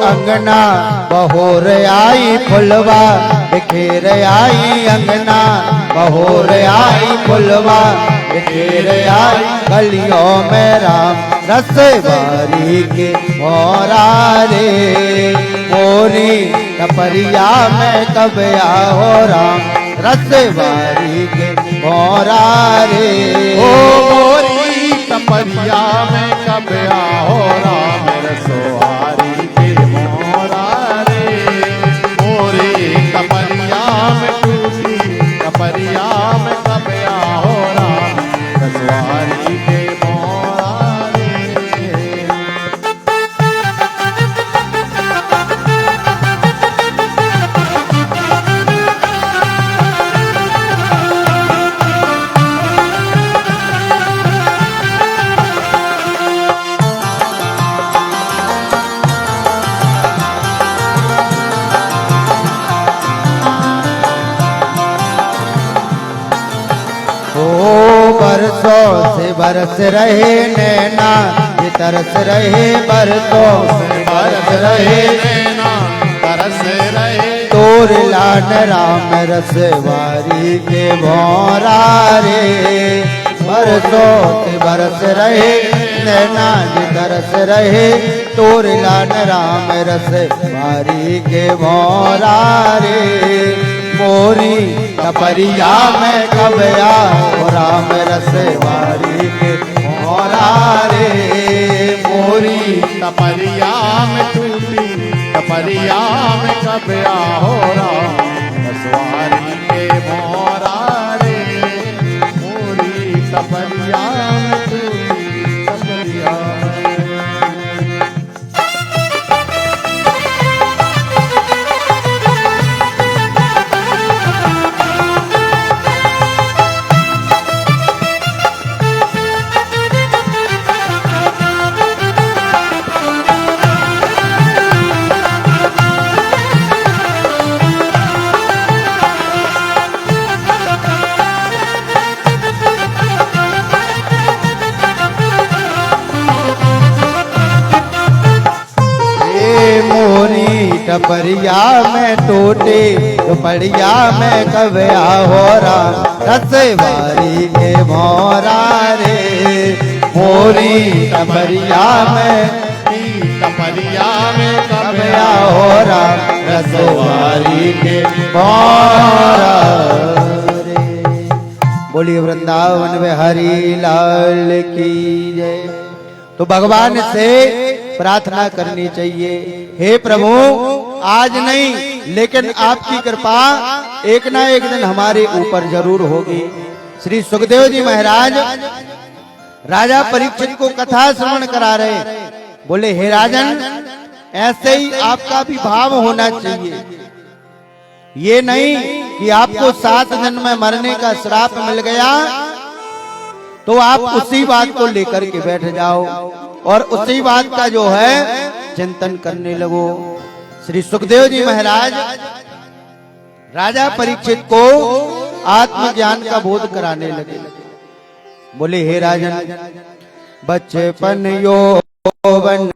अंगना बहोर आई फुलवा बिखेर आई अंगना बहोर आई फुलवा बिखेर आई गलियों में राम रसवारी के मोरा रे। मोरी टपरिया में कब आओ राम रसवारी के मोरा रे। ओ मोरी टपरिया में कब आओ राम रसोहारी के मोरा रे। मोरी टपरिया में टूटी टपरिया में कब आओ राम रसोहारी के मोरा रे। बरसों से बरस रहे नैना ये तरस रहे बरसों से बरस रहे नैना तरस रहे। तोर लान राम रसवारी के मोरा रे। बरसों से बरस रहे नैना ये तरस रहे तोर लान राम रसवारी के मोरा रे। मोरी टपरिया में कब आओ राम रसवारी के मोरा रे। मोरी टपरिया में टूटी टपरिया में कब आओ राम रसवारी के मोरा रे। मोरी टपरिया में टूटी टपरिया टपरिया में टूटे टपरिया में कब आओ राम रसवारी के मोरा रे। मोरी टपरिया में टपरिया में कब आओ राम रसवारी के मोरा रे। बोलिए वृंदावन में हरि लाल की जय। तो भगवान से प्रार्थना करनी चाहिए, हे प्रभु आज नहीं लेकिन आपकी कृपा एक ना एक दिन हमारे ऊपर जरूर होगी। श्री सुखदेव जी महाराज राजा परीक्षित को कथा श्रवण करा रहे, बोले हे राजन ऐसे ही आपका भी भाव होना चाहिए। ये नहीं कि आपको 7 जन्म में मरने का श्राप मिल गया तो आप उसी बात को लेकर के बैठ जाओ और उसी बात का जो है चिंतन करने लगो। श्री सुखदेव जी महाराज राजा परीक्षित को आत्मज्ञान का बोध कराने लगे। बोले हे राजन बचपन यौवन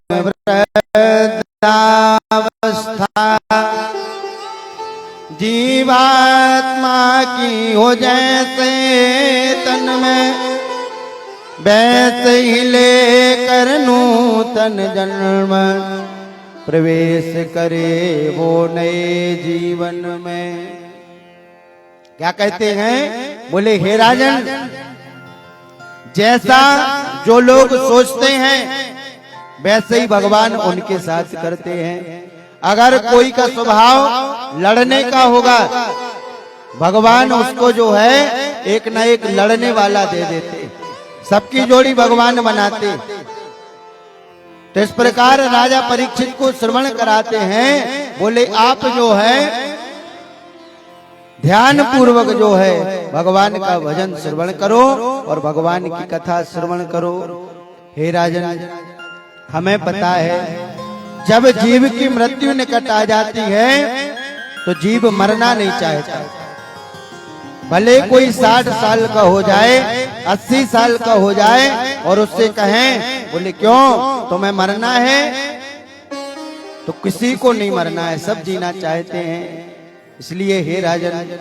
अवस्था जीवात्मा की हो जैसे तन में, वैसे ही लेकर नूतन जन्म प्रवेश करे वो नए जीवन में। क्या कहते हैं? बोले हे राजन, जैसा जो लोग सोचते हैं वैसे ही भगवान उनके साथ करते हैं। अगर कोई का स्वभाव लड़ने का होगा, भगवान उसको जो है एक न एक लड़ने वाला दे देते, सबकी जोड़ी भगवान बनाते। तो इस प्रकार राजा परीक्षित को श्रवण कराते हैं। बोले आप जो है ध्यान पूर्वक जो है भगवान का भजन श्रवण करो और भगवान की कथा श्रवण करो। हे राजन, हमें पता है जब जीव की मृत्यु निकट आ जाती है तो जीव मरना नहीं चाहता। भले कोई 60 साल का हो जाए, 80 साल का हो जाए और उससे कहें बोले क्यों तुम्हें मरना है, तो किसी को नहीं मरना है, सब जीना चाहते हैं। इसलिए हे राजन,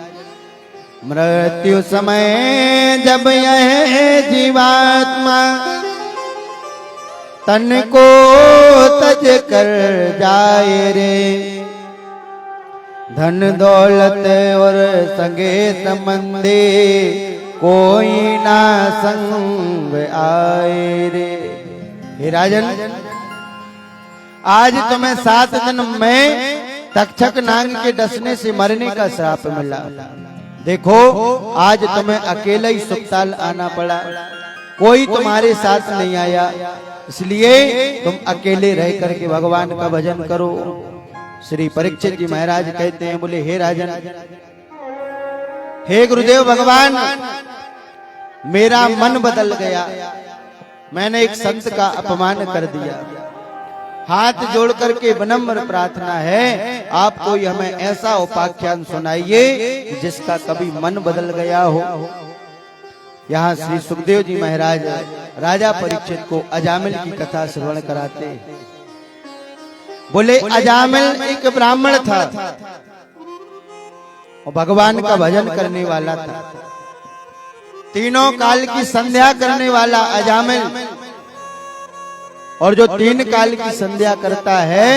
मृत्यु समय जब यह जीवात्मा तन को तज कर जाए रे, धन दौलत और संगे संबंधी कोई ना संग आए रे। हे राजन, आज तुम्हें 7 दिन में तक्षक नाग के डसने से मरने का श्राप मिला। देखो आज तुम्हें अकेला ही अस्पताल आना पड़ा, कोई तुम्हारे साथ नहीं आया, इसलिए तुम अकेले रह करके भगवान का भजन करो। श्री परीक्षित जी महाराज कहते हैं, बोले हे राजन, हे गुरुदेव भगवान, मेरा मन बदल गया, मैंने एक संत का अपमान कर दिया। हाथ जोड़ करके विनम्र प्रार्थना है, आप कोई हमें ऐसा उपाख्यान सुनाइए जिसका कभी मन बदल गया हो। यहाँ श्री सुखदेव जी महाराज राजा परीक्षित को अजामिल की कथा श्रवण कराते। बोले अजामिल एक ब्राह्मण था और भगवान का भजन करने वाला था, तीनों काल की संध्या करने वाला अजामिल। और जो 3 काल की संध्या करता है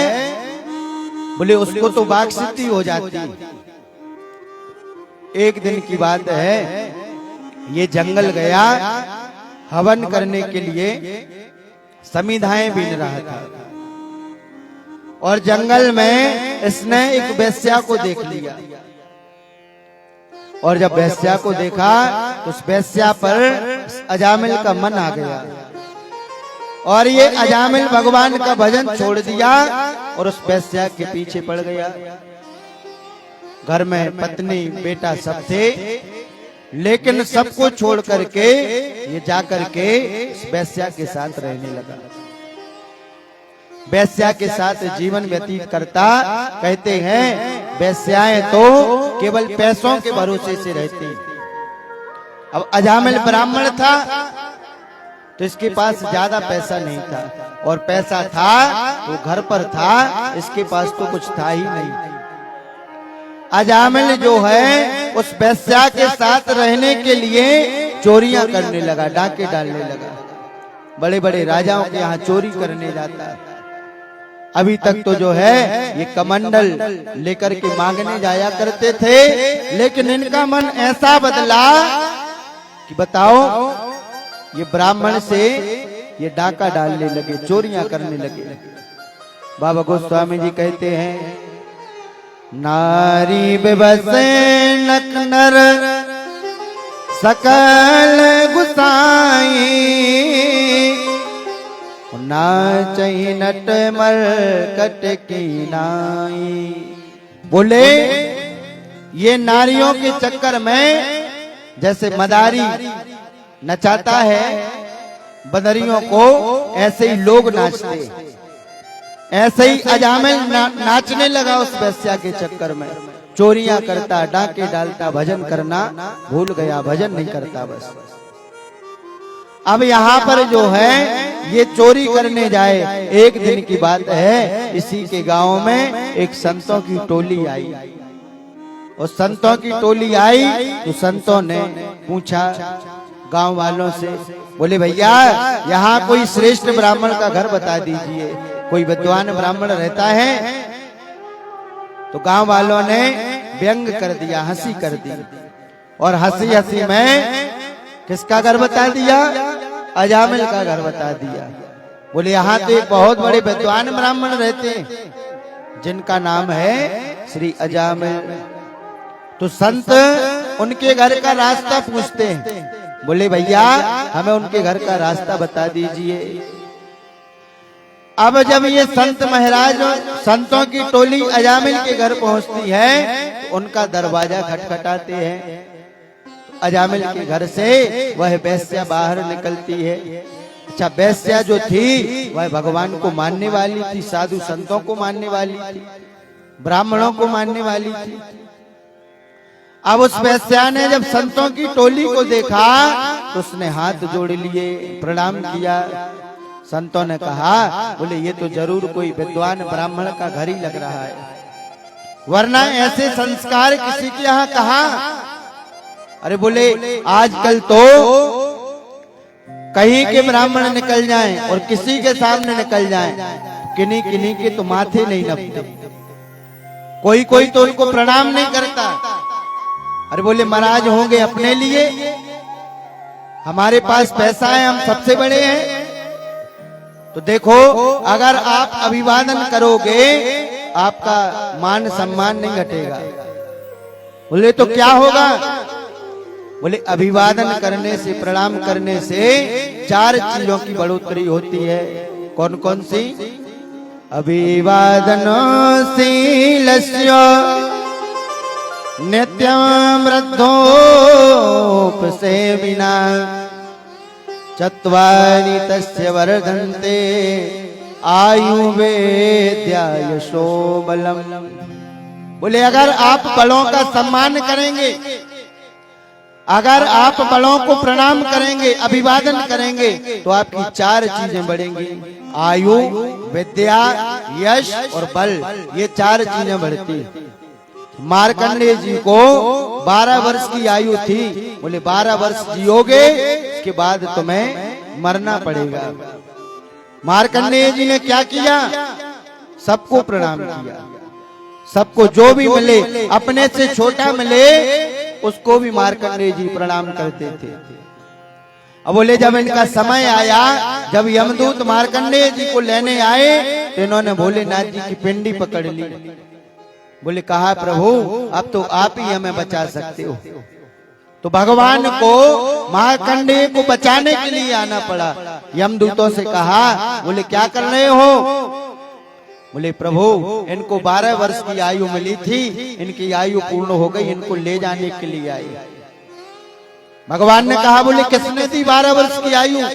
बोले उसको तो वाक सिद्धि हो जाती। एक दिन की बात है, ये जंगल गया हवन करने के लिए, समिधाएं बीन रहा था और जंगल में इसने एक वेश्या को देख लिया। और जब वेश्या को देखा तो उस वेश्या पर अजामिल का मन आ गया और ये अजामिल भगवान का भजन छोड़ दिया और उस वेश्या के पीछे पड़ गया। घर में पत्नी बेटा सब थे, लेकिन सबको छोड़ करके ये जाकर के वेश्या के साथ रहने लगा। वेश्या के साथ जीवन व्यतीत करता। कहते हैं वेश्याएं तो केवल पैसों के भरोसे से रहती। अब अजामिल ब्राह्मण था तो इसके पास ज्यादा पैसा नहीं था, और पैसा था तो घर पर था, इसके पास तो कुछ था ही नहीं। अजामिल जो है उस वेश्या के साथ रहने के लिए चोरियां करने लगा, डाके डालने लगा। बड़े बड़े राजाओं के यहाँ चोरी करने जाता। अभी तक तो जो है ये कमंडल लेकर के मांगने जाया करते थे, लेकिन इनका मन ऐसा बदला कि बताओ ये ब्राह्मण से ये डाका डालने लगे, चोरियां करने लगे। बाबा गोस्वामी जी कहते हैं, नारी बेबसे नक नर सकल गुसाई, नाचही नट मर कट की नाई। बोले ये नारियों के चक्कर में जैसे मदारी नचाता है बदरियों को, ऐसे ही लोग नाचते। ऐसे ही अजामिल नाचने लगा उस वेश्या के चक्कर में, चोरियां करता, डाके डालता, भजन करना भूल गया, भजन नहीं करता बस। अब यहाँ पर जो है ये चोरी करने जाए। एक दिन की बात है, इसी के गांव में एक संतों की टोली आई। और संतों की टोली आई तो संतों ने पूछा गांव वालों से, बोले भैया यहाँ कोई श्रेष्ठ ब्राह्मण का घर बता दीजिए, कोई विद्वान ब्राह्मण रहता है। तो गांव वालों ने व्यंग कर दिया, हंसी कर दी, और हंसी हंसी में किसका घर बता दिया? अजामिल का घर बता दिया। बोले यहाँ तो एक बहुत बड़े विद्वान ब्राह्मण रहते हैं जिनका नाम है श्री अजामिल। तो संत उनके घर का रास्ता पूछते हैं। बोले भैया हमें उनके घर का रास्ता बता दीजिए। अब जब ये संत महाराज संतों की टोली अजामिल के घर पहुंचती है तो उनका दरवाजा खटखटाते हैं। अजामिल के घर से वह वेश्या बाहर निकलती है। अच्छा, वेश्या जो थी वह भगवान को मानने वाली थी, साधु संतों को मानने वाली थी, ब्राह्मणों को मानने वाली थी। अब उस वेश्या ने जब संतों की टोली को देखा तो उसने हाथ जोड़ लिए, प्रणाम किया। संतों ने कहा, बोले ये तो जरूर कोई विद्वान ब्राह्मण का घर ही लग रहा है, वरना ऐसे संस्कार किसी के यहाँ कहाँ। अरे बोले आजकल तो कहीं के ब्राह्मण निकल जाएं और किसी के सामने निकल जाएं, किन्हीं किन्हीं के तो माथे नहीं नपते, कोई कोई तो उनको प्रणाम नहीं करता। अरे बोले महाराज होंगे अपने लिए, हमारे पास पैसा है, हम सबसे बड़े हैं। तो देखो अगर आप अभिवादन करोगे आपका मान सम्मान नहीं घटेगा। बोले तो क्या होगा? बोले अभिवादन करने से, प्रणाम करने से 4 चीजों की बढ़ोतरी होती है। कौन कौन सी? अभिवादन शीलस्य नित्यं वृद्धोपसेविना चत्वारि तस्य वर्धन्ते आयुर्वेद्यायशो बलम। बोले अगर आप बड़ों का सम्मान करेंगे, अगर आप बड़ों को प्रणाम करेंगे, अभिवादन करेंगे तो आपकी 4 चीजें बढ़ेंगी, आयु, विद्या, यश और बल। ये 4 चीजें बढ़ती। मार्कंडेय जी को 12 वर्ष की आयु थी। बोले 12 वर्ष जियोगे इसके बाद तुम्हें मरना पड़ेगा। मार्कंडेय जी ने क्या किया? सबको प्रणाम किया, सबको जो भी मिले, अपने से छोटा मिले उसको भी मार्कंडेय जी प्रणाम करते थे। अब बोले जब इनका समय आया, जब यमदूत मार्कंडेय जी को लेने आए तो इन्होंने भोलेनाथ जी की पिंडी पकड़ ली। बोले कहा प्रभु अब तो आप ही हमें बचा सकते हो। तो भगवान को मार्कंडेय को बचाने के लिए आना पड़ा। यमदूतों से कहा, बोले क्या कर रहे हो? बोले प्रभु इनको 12 वर्ष की आयु मिली थी, इनकी आयु पूर्ण हो गई, इनको ले जाने के लिए आई। भगवान ने कहा, बोले किसने दी 12 वर्ष की आयु?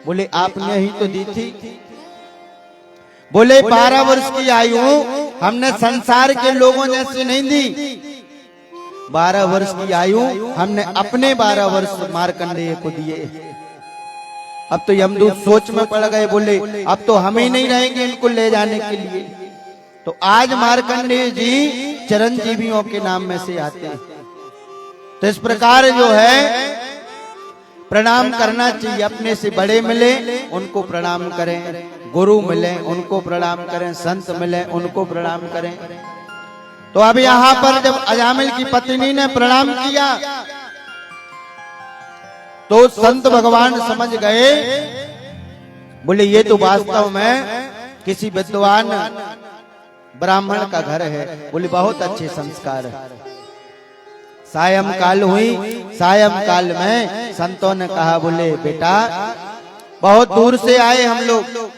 बोले आपने ही तो दी थी। बोले 12 वर्ष की आयु हमने संसार के लोगों जैसे नहीं दी, 12 वर्ष की आयु हमने अपने 12 वर्ष मार्कंडेय को दिए। अब तो यमदूत सोच में पड़ गए, बोले अब तो हम ही नहीं रहेंगे इनको ले जाने के लिए। तो आज मार्कंडेय जी चिरंजीवियों के नाम में से आते हैं। तो इस प्रकार जो है प्रणाम करना चाहिए। अपने से बड़े मिले उनको प्रणाम करें, गुरु मिले उनको प्रणाम करें, संत मिले उनको प्रणाम करें। तो अब यहाँ पर जब अजामिल की पत्नी ने प्रणाम किया तो संत भगवान समझ गए, बोले ये तो वास्तव में किसी विद्वान ब्राह्मण का घर है। बोले बहुत अच्छे संस्कार है। सायंकाल हुई, सायंकाल में संतों ने कहा, बोले बेटा बहुत दूर से आए हम लोग,